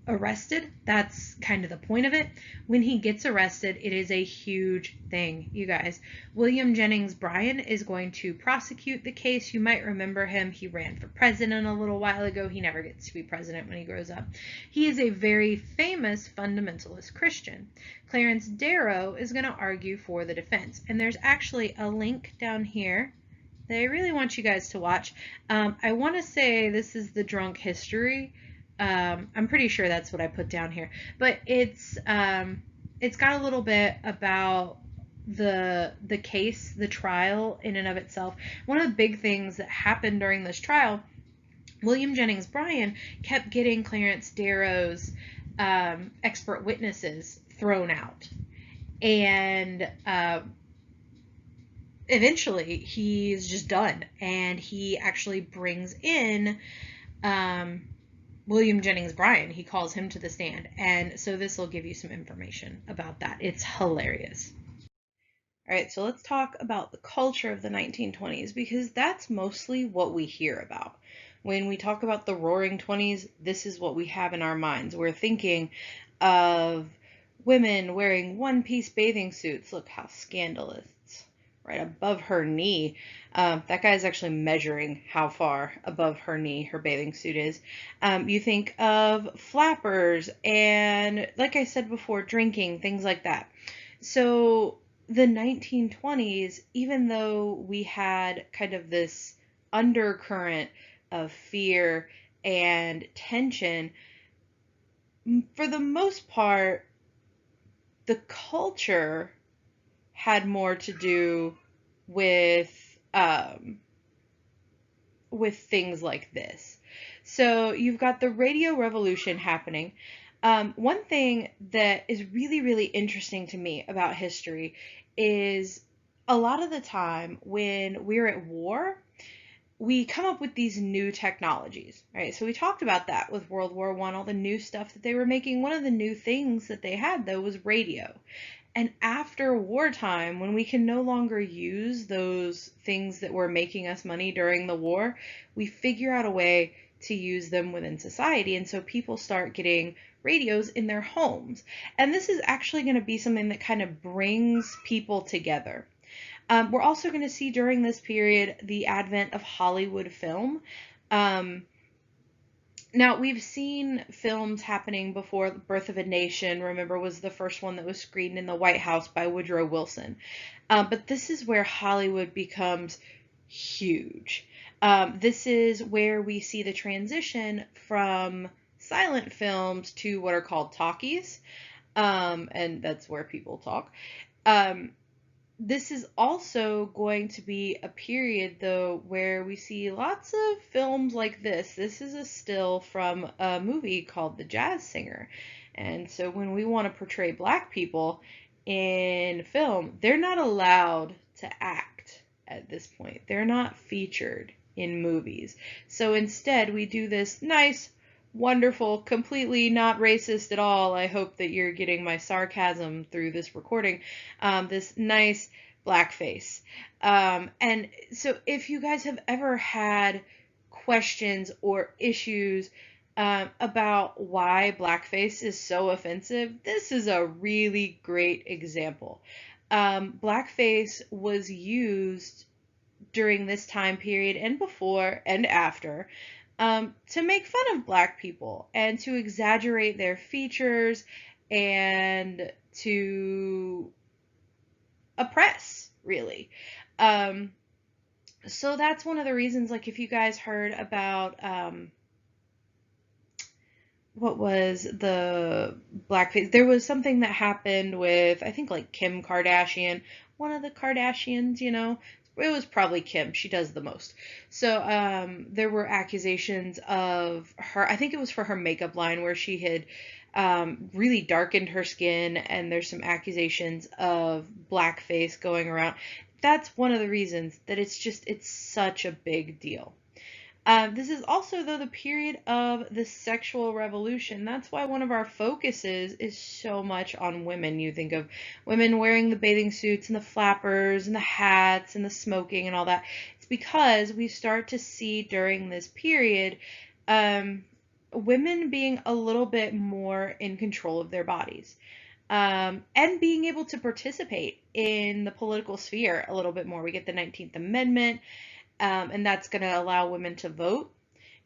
arrested. That's kind of the point of it. When he gets arrested, it is a huge thing, you guys. William Jennings Bryan is going to prosecute the case. You might remember him. He ran for president a little while ago. He never gets to be president when he grows up. He is a very famous fundamentalist Christian. Clarence Darrow is going to argue for the defense. And there's actually a link down here that I really want you guys to watch. I want to say this is the drunk history. I'm pretty sure that's what I put down here, but it's got a little bit about the case, the trial in and of itself. One of the big things that happened during this trial, William Jennings Bryan kept getting Clarence Darrow's expert witnesses thrown out, and eventually he's just done, and he actually brings in William Jennings Bryan. He calls him to the stand, and so this will give you some information about that. It's hilarious. All right, so let's talk about the culture of the 1920s, because that's mostly what we hear about. When we talk about the Roaring 20s, this is what we have in our minds. We're thinking of women wearing one-piece bathing suits. Look how scandalous. Right above her knee. That guy's actually measuring how far above her knee her bathing suit is. You think of flappers and, like I said before, drinking, things like that. So the 1920s, even though we had kind of this undercurrent of fear and tension, for the most part, the culture had more to do with with things like this. So you've got the radio revolution happening. One thing that is really, really interesting to me about history is a lot of the time when we're at war, we come up with these new technologies, right? So we talked about that with World War I, all the new stuff that they were making. One of the new things that they had, though, was radio. And after wartime, when we can no longer use those things that were making us money during the war, we figure out a way to use them within society. And so people start getting radios in their homes. And this is actually going to be something that kind of brings people together. We're also going to see during this period the advent of Hollywood film. Now, we've seen films happening before. The Birth of a Nation, remember, was the first one that was screened in the White House by Woodrow Wilson. But this is where Hollywood becomes huge. This is where we see the transition from silent films to what are called talkies. And that's where people talk. This is also going to be a period, though, where we see lots of films like this. This is a still from a movie called The Jazz Singer. And so when we want to portray black people in film, they're not allowed to act at this point. They're not featured in movies. So instead, we do this nice, wonderful, completely not racist at all. I hope that you're getting my sarcasm through this recording. This nice blackface. And so if you guys have ever had questions or issues about why blackface is so offensive, this is a really great example. Blackface was used during this time period and before and after to make fun of black people and to exaggerate their features and to oppress, really. So that's one of the reasons, like, if you guys heard about what was the blackface, there was something that happened with, I think, like, Kim Kardashian, one of the Kardashians, you know. It was probably Kim. She does the most. So there were accusations of her, I think it was for her makeup line, where she had really darkened her skin, and there's some accusations of blackface going around. That's one of the reasons that it's such a big deal. This is also, though, the period of the sexual revolution. That's why one of our focuses is so much on women. You think of women wearing the bathing suits and the flappers and the hats and the smoking and all that. It's because we start to see during this period women being a little bit more in control of their bodies. And being able to participate in the political sphere a little bit more. We get the 19th Amendment. And that's going to allow women to vote.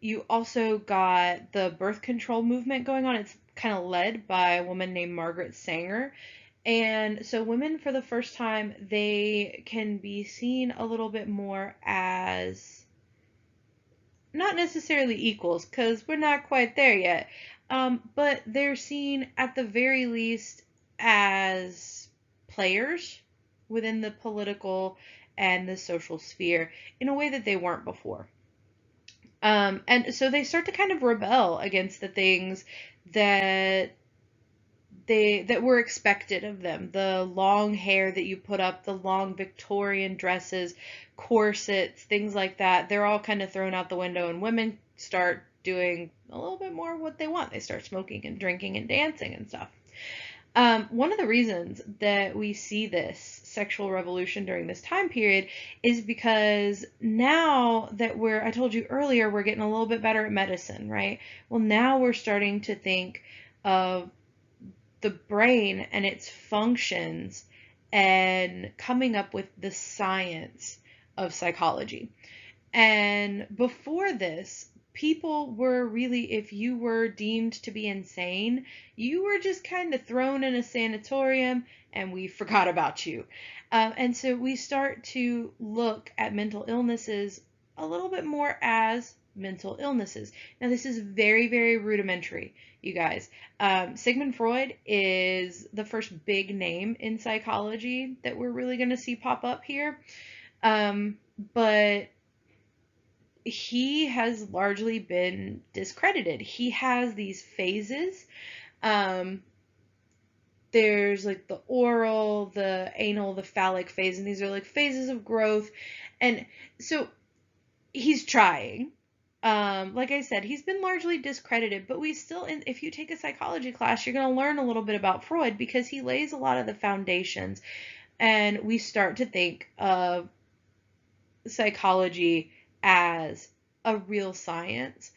You also got the birth control movement going on. It's kind of led by a woman named Margaret Sanger. And so women, for the first time, they can be seen a little bit more as not necessarily equals, because we're not quite there yet. But they're seen at the very least as players within the political and the social sphere in a way that they weren't before. And so they start to kind of rebel against the things that were expected of them. The long hair that you put up, the long Victorian dresses, corsets, things like that, they're all kind of thrown out the window, and women start doing a little bit more what they want. They start smoking and drinking and dancing and stuff. One of the reasons that we see this sexual revolution during this time period is because now that I told you earlier, we're getting a little bit better at medicine, right? Well, now we're starting to think of the brain and its functions and coming up with the science of psychology. And before this, people were really, if you were deemed to be insane, you were just kind of thrown in a sanatorium and we forgot about you. And so we start to look at mental illnesses a little bit more as mental illnesses. Now, this is very, very rudimentary, you guys. Sigmund Freud is the first big name in psychology that we're really going to see pop up here. But he has largely been discredited. He has these phases. There's like the oral, the anal, the phallic phase, and these are like phases of growth. And so he's trying. Like I said, he's been largely discredited, but we still, if you take a psychology class, you're going to learn a little bit about Freud because he lays a lot of the foundations, and we start to think of psychology as a real science.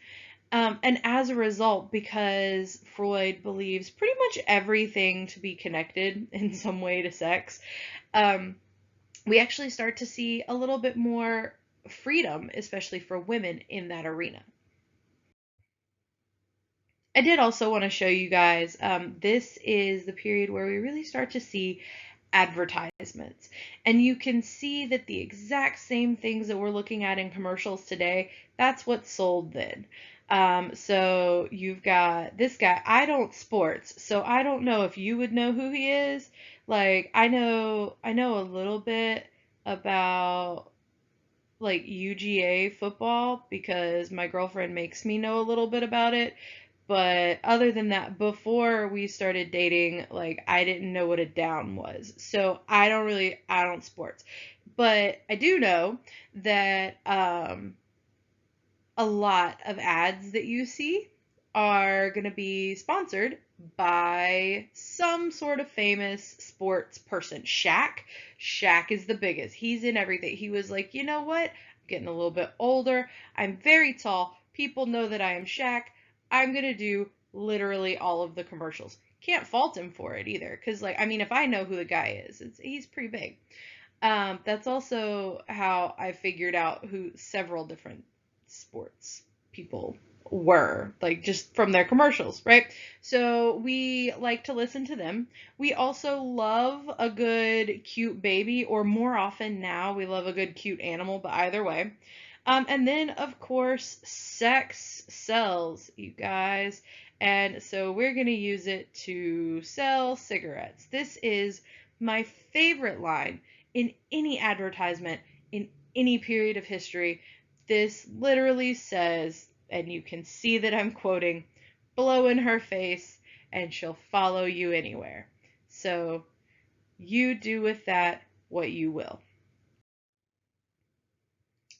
And as a result, because Freud believes pretty much everything to be connected in some way to sex, we actually start to see a little bit more freedom, especially for women in that arena. I did also want to show you guys, this is the period where we really start to see advertisements. And you can see that the exact same things that we're looking at in commercials today, that's what's sold then. So you've got this guy. I don't sports, so I don't know if you would know who he is. Like I know a little bit about like UGA football because my girlfriend makes me know a little bit about it. But other than that, before we started dating, like I didn't know what a down was. So I don't sports. But I do know that a lot of ads that you see are going to be sponsored by some sort of famous sports person. Shaq is the biggest. He's in everything. He was like, you know what? I'm getting a little bit older. I'm very tall. People know that I am Shaq. I'm going to do literally all of the commercials. Can't fault him for it either. Because, like, I mean, if I know who the guy is, he's pretty big. That's also how I figured out who several different sports people were, like just from their commercials, right? So we like to listen to them. We also love a good cute baby, or more often now we love a good cute animal, but either way. And then of course sex sells, you guys, and so we're going to use it to sell cigarettes. This is my favorite line in any advertisement in any period of history. This literally says, and you can see that I'm quoting, blow in her face and she'll follow you anywhere. So you do with that what you will.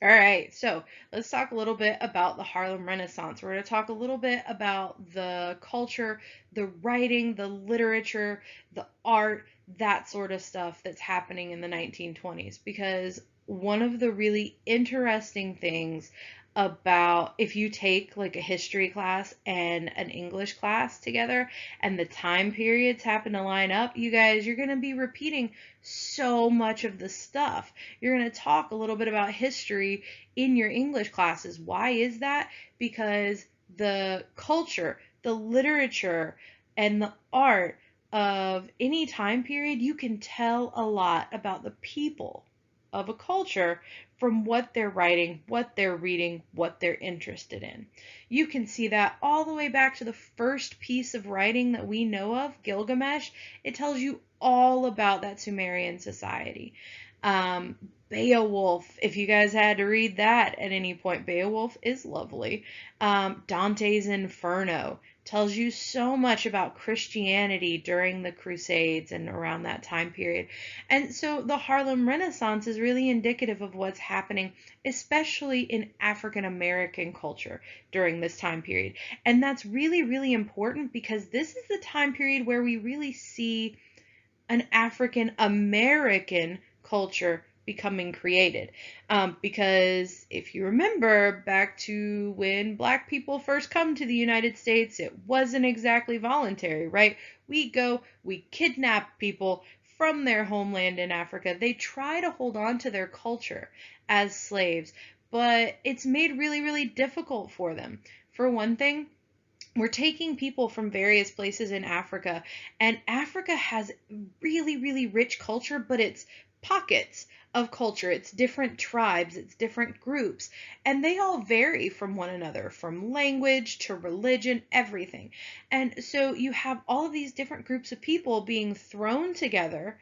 All right, so let's talk a little bit about the Harlem Renaissance. We're going to talk a little bit about the culture, the writing, the literature, the art, that sort of stuff that's happening in the 1920s. Because one of the really interesting things about if you take like a history class and an English class together and the time periods happen to line up, you guys, you're going to be repeating so much of the stuff. You're going to talk a little bit about history in your English classes. Why is that? Because the culture, the literature, and the art of any time period, you can tell a lot about the people of a culture from what they're writing, what they're reading, what they're interested in. You can see that all the way back to the first piece of writing that we know of, Gilgamesh. It tells you all about that Sumerian society. Beowulf, if you guys had to read that at any point, Beowulf is lovely. Dante's Inferno tells you so much about Christianity during the Crusades and around that time period. And so the Harlem Renaissance is really indicative of what's happening, especially in African American culture during this time period. And that's really, really important because this is the time period where we really see an African American culture becoming created. Because if you remember back to when Black people first come to the United States, it wasn't exactly voluntary, right? We go, we kidnap people from their homeland in Africa. They try to hold on to their culture as slaves, but it's made really, really difficult for them. For one thing, we're taking people from various places in Africa, and Africa has really, really rich culture, but it's pockets of culture. It's different tribes, it's different groups, and they all vary from one another, from language to religion, everything. And so you have all of these different groups of people being thrown together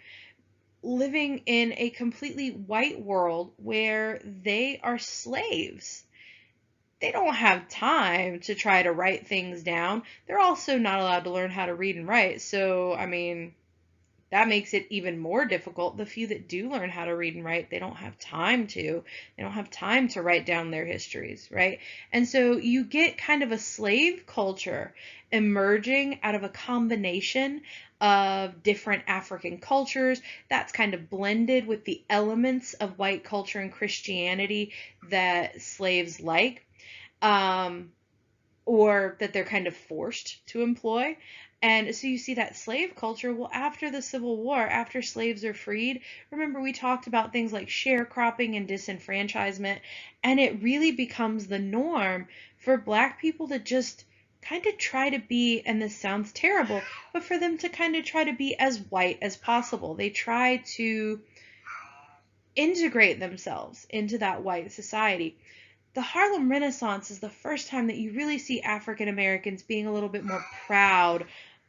living in a completely white world where they are slaves. They don't have time to try to write things down. They're also not allowed to learn how to read and write. So, I mean, that makes it even more difficult. The few that do learn how to read and write, they don't have time to. They don't have time to write down their histories, right? And so you get kind of a slave culture emerging out of a combination of different African cultures that's kind of blended with the elements of white culture and Christianity that slaves like, or that they're kind of forced to employ. And so you see that slave culture. Well, after the Civil War, after slaves are freed, remember we talked about things like sharecropping and disenfranchisement, and it really becomes the norm for Black people to just kind of try to be, and this sounds terrible, but for them to kind of try to be as white as possible. They try to integrate themselves into that white society. The Harlem Renaissance is the first time that you really see African Americans being a little bit more proud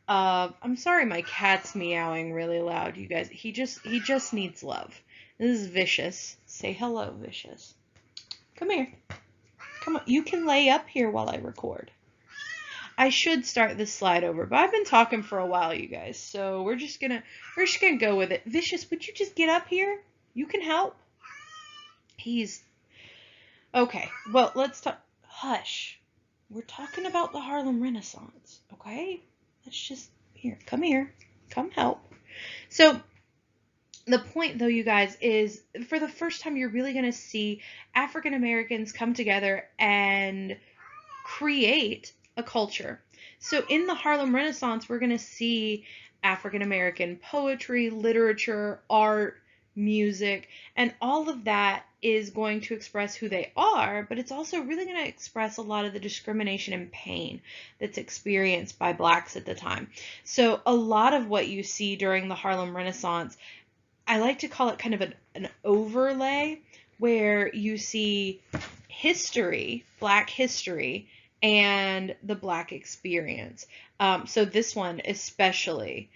of, I'm sorry, my cat's meowing really loud, you guys. He just needs love. This is Vicious. Say hello, Vicious. Come here. Come on. You can lay up here while I record. I should start this slide over, but I've been talking for a while, you guys. So we're just gonna go with it. Vicious, would you just get up here? You can help. He's okay. Well, let's talk. Hush. We're talking about the Harlem Renaissance, okay? Let's just come here. Come help. So the point, though, you guys, is for the first time you're really going to see African Americans come together and create a culture. So in the Harlem Renaissance, we're going to see African American poetry, literature, art, music, and all of that is going to express who they are, but it's also really going to express a lot of the discrimination and pain that's experienced by Blacks at the time. So a lot of what you see during the Harlem Renaissance, I like to call it kind of an overlay, where you see history, Black history, and the Black experience. So this one especially,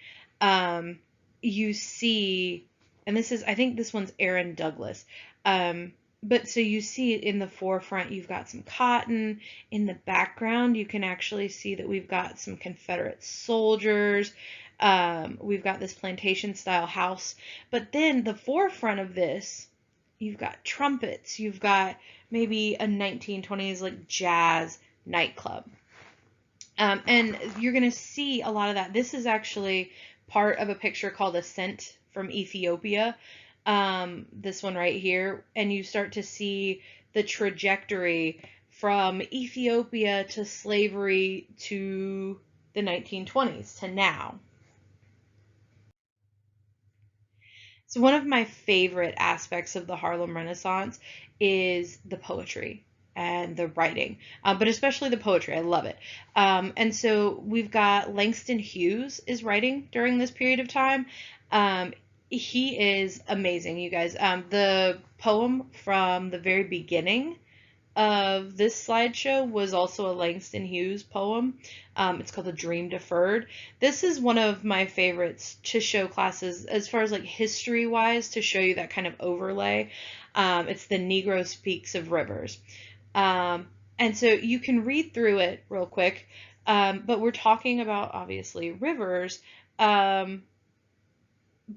you see, and this is, I think this one's Aaron Douglas. But so you see it in the forefront, you've got some cotton. In the background, you can actually see that we've got some Confederate soldiers. We've got this plantation style house. But then the forefront of this, you've got trumpets. You've got maybe a 1920s like jazz nightclub. And you're going to see a lot of that. This is actually part of a picture called Ascent from Ethiopia. This one right here, and you start to see the trajectory from Ethiopia to slavery to the 1920s to now. So one of my favorite aspects of the Harlem Renaissance is the poetry and the writing, but especially the poetry. I love it. And so we've got Langston Hughes is writing during this period of time. He is amazing, you guys. The poem from the very beginning of this slideshow was also a Langston Hughes poem. It's called The Dream Deferred. This is one of my favorites to show classes as far as like history wise, to show you that kind of overlay. It's The Negro Speaks of Rivers. And so you can read through it real quick, but we're talking about obviously rivers.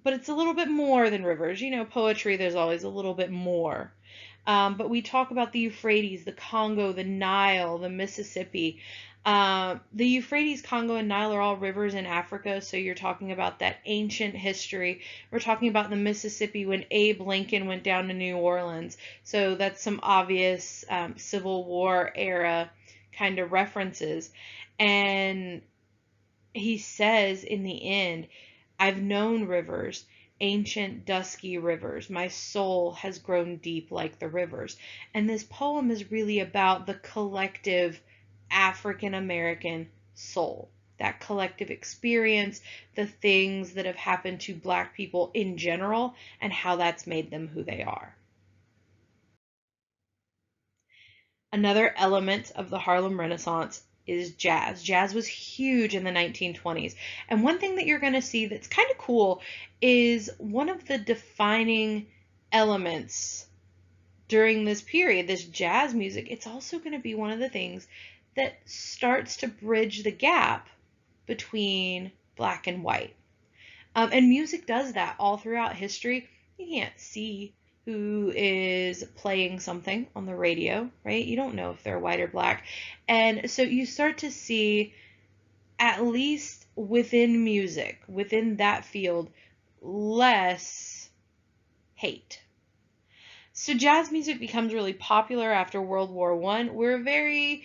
But it's a little bit more than rivers. You know, poetry, there's always a little bit more. But we talk about the Euphrates, the Congo, the Nile, the Mississippi. The Euphrates, Congo, and Nile are all rivers in Africa, so you're talking about that ancient history. We're talking about the Mississippi when Abe Lincoln went down to New Orleans. So that's some obvious Civil War era kind of references. And he says in the end, I've known rivers, ancient dusky rivers. My soul has grown deep like the rivers. And this poem is really about the collective African American soul, that collective experience, the things that have happened to Black people in general, and how that's made them who they are. Another element of the Harlem Renaissance is jazz. Jazz was huge in the 1920s. And one thing that you're going to see that's kind of cool is one of the defining elements during this period, this jazz music, it's also going to be one of the things that starts to bridge the gap between black and white. And music does that all throughout history. You can't see who is playing something on the radio, right? You don't know if they're white or black. And so you start to see, at least within music, within that field, less hate. So jazz music becomes really popular after World War I. We're very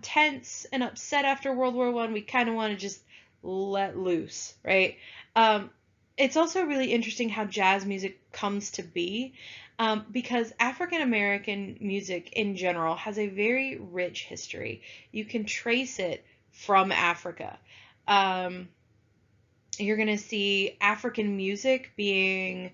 tense and upset after World War I. We kind of want to just let loose, right? It's also really interesting how jazz music comes to be, because African American music in general has a very rich history. You can trace it from Africa. You're going to see African music being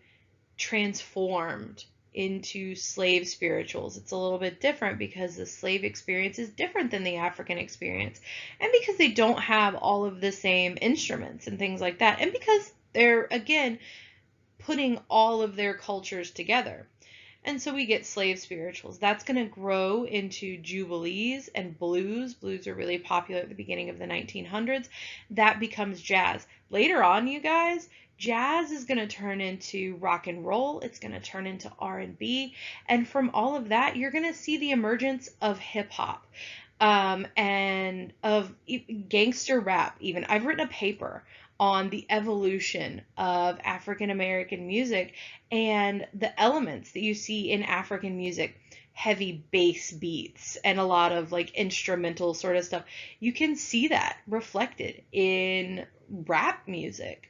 transformed into slave spirituals. It's a little bit different because the slave experience is different than the African experience, and because they don't have all of the same instruments and things like that, and because they're, again, putting all of their cultures together. And so we get slave spirituals. That's going to grow into jubilees and blues. Blues are really popular at the beginning of the 1900s. That becomes jazz. Later on, you guys, jazz is going to turn into rock and roll. It's going to turn into R&B. And from all of that, you're going to see the emergence of hip hop, and of gangster rap even. I've written a paper on the evolution of African American music and the elements that you see in African music. Heavy bass beats and a lot of like instrumental sort of stuff. You can see that reflected in rap music.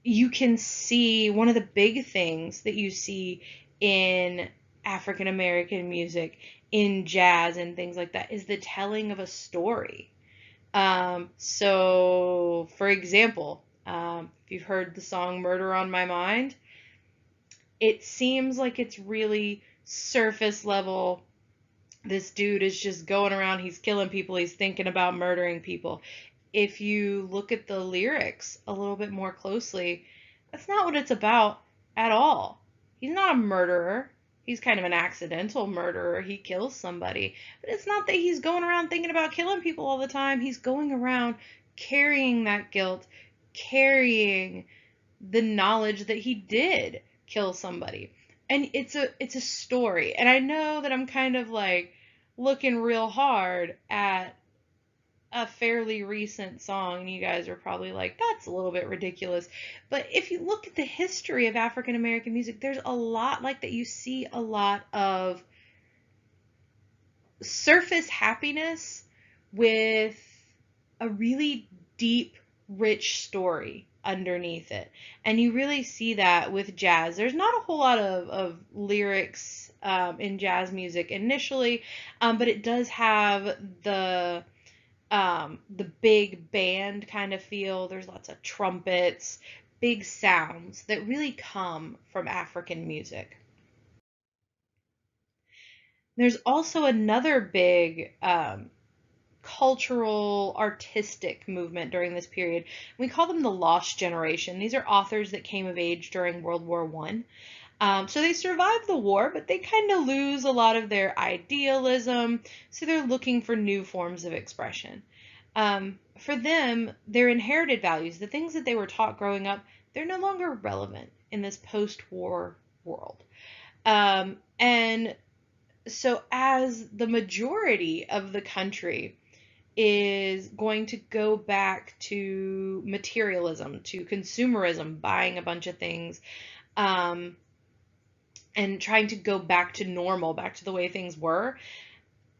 You can see one of the big things that you see in African American music, in jazz and things like that, is the telling of a story. So for example, if you've heard the song Murder on My Mind, it seems like it's really surface level. This dude is just going around, he's killing people, he's thinking about murdering people. If you look at the lyrics a little bit more closely, that's not what it's about at all. He's not a murderer. He's kind of an accidental murderer. He kills somebody. But it's not that he's going around thinking about killing people all the time. He's going around carrying that guilt, carrying the knowledge that he did kill somebody. And it's a story. And I know that I'm kind of like looking real hard at a fairly recent song, and you guys are probably like, that's a little bit ridiculous. But if you look at the history of African American music, there's a lot like that. You see a lot of surface happiness with a really deep, rich story underneath it. And you really see that with jazz. There's not a whole lot of lyrics in jazz music initially, but it does have the big band kind of feel. There's lots of trumpets, big sounds that really come from African music. There's also another big cultural, artistic movement during this period. We call them the Lost Generation. These are authors that came of age during World War I. So they survive the war, but they kind of lose a lot of their idealism, so they're looking for new forms of expression. For them, their inherited values, the things that they were taught growing up, they're no longer relevant in this post-war world. And so as the majority of the country is going to go back to materialism, to consumerism, buying a bunch of things, and trying to go back to normal, back to the way things were,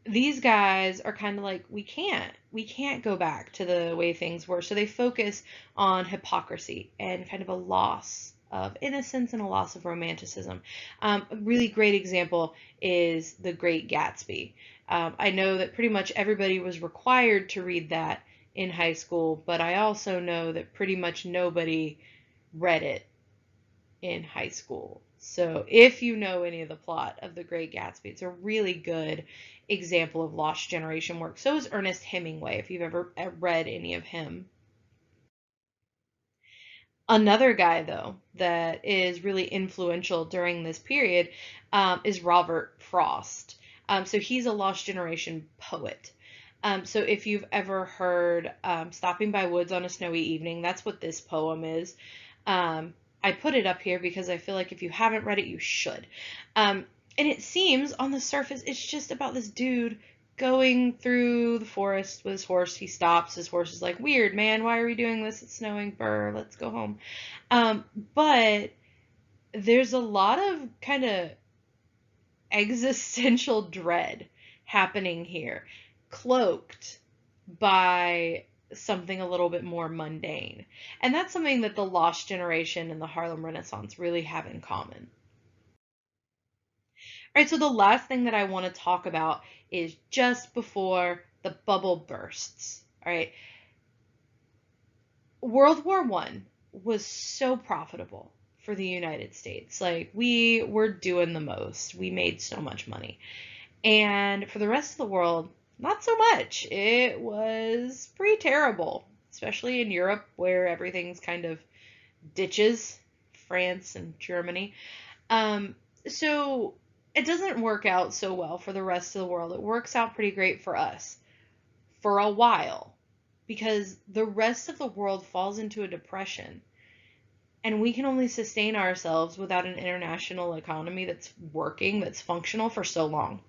these guys are kind of like, we can't go back to the way things were. So they focus on hypocrisy and kind of a loss of innocence and a loss of romanticism. A really great example is The Great Gatsby. I know that pretty much everybody was required to read that in high school, but I also know that pretty much nobody read it in high school. So if you know any of the plot of The Great Gatsby, it's a really good example of lost generation work. So is Ernest Hemingway, if you've ever read any of him. Another guy, though, that is really influential during this period is Robert Frost. So he's a lost generation poet. So if you've ever heard Stopping by Woods on a Snowy Evening, that's what this poem is. I put it up here because I feel like if you haven't read it, you should. And it seems on the surface, it's just about this dude going through the forest with his horse. He stops. His horse is like, weird, man. Why are we doing this? It's snowing. Brr, let's go home. But there's a lot of kind of existential dread happening here, cloaked by something a little bit more mundane. And that's something that the Lost Generation and the Harlem Renaissance really have in common. All right, so the last thing that I want to talk about is just before the bubble bursts. All right. World War I was so profitable for the United States. Like, we were doing the most. We made so much money. And for the rest of the world, not so much. It was pretty terrible, especially in Europe where everything's kind of ditches, France and Germany. So it doesn't work out so well for the rest of the world. It works out pretty great for us for a while because the rest of the world falls into a depression. And we can only sustain ourselves without an international economy that's working, that's functional for so long.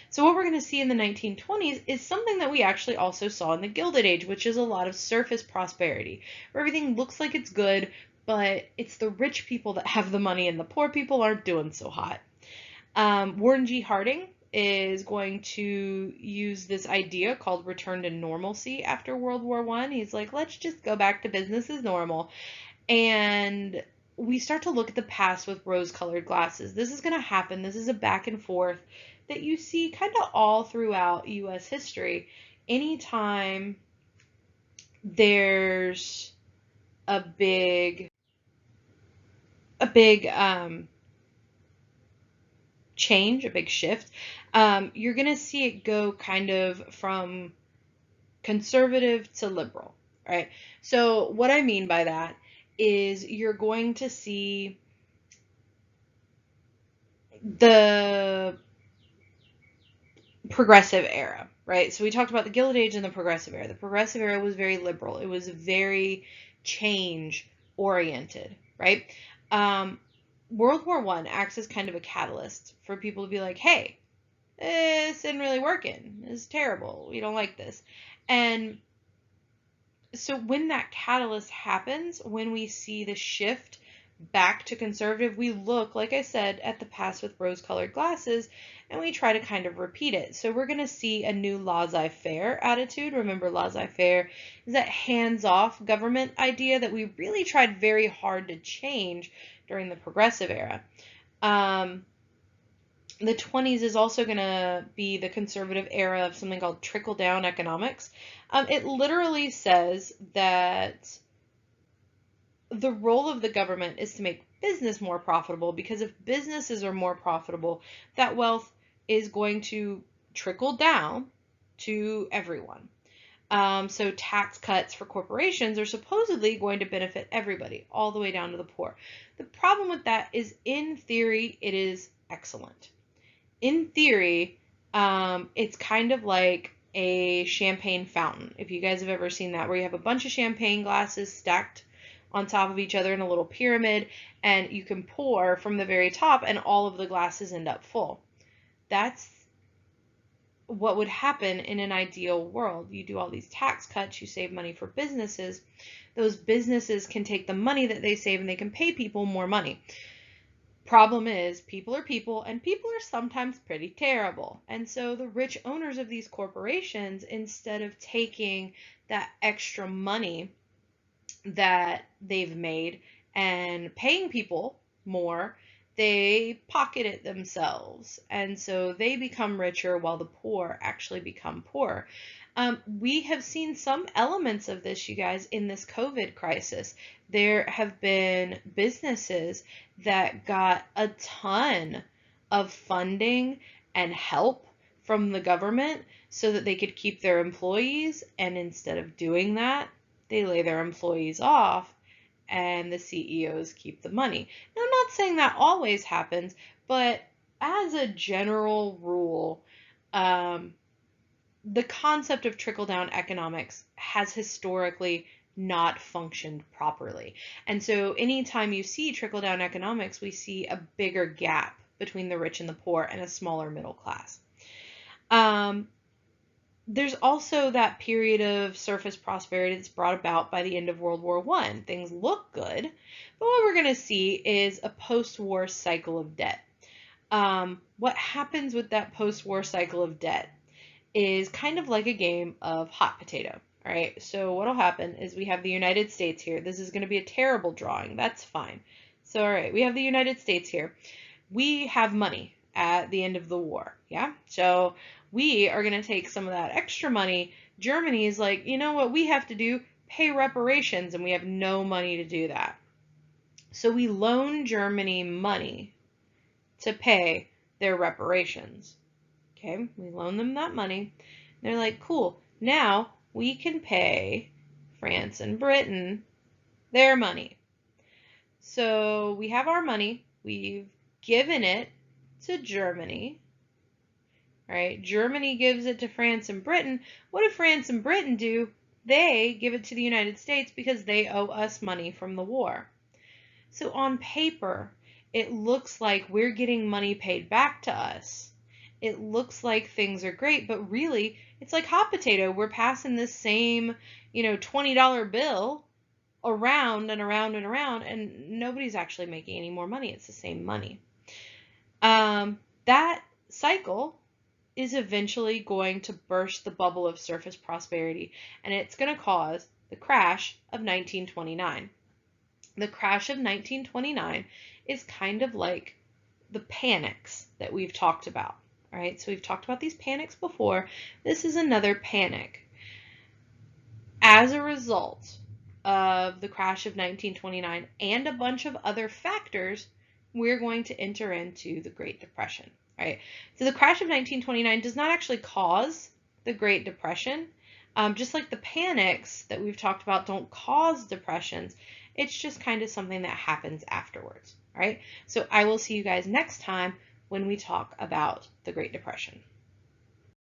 So what we're going to see in the 1920s is something that we actually also saw in the Gilded Age, which is a lot of surface prosperity, where everything looks like it's good, but it's the rich people that have the money and the poor people aren't doing so hot. Warren G. Harding is going to use this idea called return to normalcy after World War I. He's like, let's just go back to business as normal. And we start to look at the past with rose-colored glasses. This is going to happen. This is a back and forth that you see kind of all throughout U.S. history. Anytime there's a big change, a big shift, you're going to see it go kind of from conservative to liberal, right? So what I mean by that is you're going to see the progressive era, right? So we talked about the Gilded Age and the progressive era. The progressive era was very liberal. It was very change oriented, right? World War I acts as kind of a catalyst for people to be like, hey, this isn't really working. This is terrible. We don't like this. And so when that catalyst happens, when we see the shift back to conservative, we look, like I said, at the past with rose-colored glasses, and we try to kind of repeat it. So we're going to see a new laissez-faire attitude. Remember, laissez-faire is that hands-off government idea that we really tried very hard to change during the progressive era. The 20s is also going to be the conservative era of something called trickle-down economics. It literally says that the role of the government is to make business more profitable, because if businesses are more profitable, that wealth is going to trickle down to everyone. So tax cuts for corporations are supposedly going to benefit everybody, all the way down to the poor. The problem with that is, in theory, it is excellent. In theory, it's kind of like a champagne fountain. If you guys have ever seen that, where you have a bunch of champagne glasses stacked on top of each other in a little pyramid, and you can pour from the very top and all of the glasses end up full. That's what would happen in an ideal world. You do all these tax cuts, you save money for businesses. Those businesses can take the money that they save and they can pay people more money. Problem is, people are people, and people are sometimes pretty terrible. And so the rich owners of these corporations, instead of taking that extra money that they've made and paying people more, they pocket it themselves. And so they become richer while the poor actually become poorer. We have seen some elements of this, you guys, in this COVID crisis. There have been businesses that got a ton of funding and help from the government so that they could keep their employees, and instead of doing that, they lay their employees off and the CEOs keep the money. Now, I'm not saying that always happens, but as a general rule, the concept of trickle-down economics has historically not functioned properly. And so anytime you see trickle-down economics, we see a bigger gap between the rich and the poor and a smaller middle class. There's also that period of surface prosperity that's brought about by the end of World War I. Things look good, but what we're going to see is a post-war cycle of debt. What happens with that post-war cycle of debt is kind of like a game of hot potato. All right, so what'll happen is we have the United States here. This is going to be a terrible drawing. That's fine. So, all right, we have the United States here. We have money at the end of the war, yeah? So we are going to take some of that extra money. Germany is like, you know what we have to do? Pay reparations, and we have no money to do that. So we loan Germany money to pay their reparations. Okay, we loan them that money. They're like, cool, now we can pay France and Britain their money. So we have our money, we've given it to Germany, right? Germany gives it to France and Britain. What do France and Britain do? They give it to the United States because they owe us money from the war. So on paper, it looks like we're getting money paid back to us. It looks like things are great, but really, it's like hot potato. We're passing this same, $20 bill around and around and around, and nobody's actually making any more money. It's the same money. That cycle is eventually going to burst the bubble of surface prosperity, and it's going to cause the crash of 1929. The crash of 1929 is kind of like the panics that we've talked about. All right, so we've talked about these panics before. This is another panic. As a result of the crash of 1929 and a bunch of other factors, we're going to enter into the Great Depression. Right? So the crash of 1929 does not actually cause the Great Depression. Just like the panics that we've talked about don't cause depressions, it's just kind of something that happens afterwards. All right? So I will see you guys next time when we talk about the Great Depression.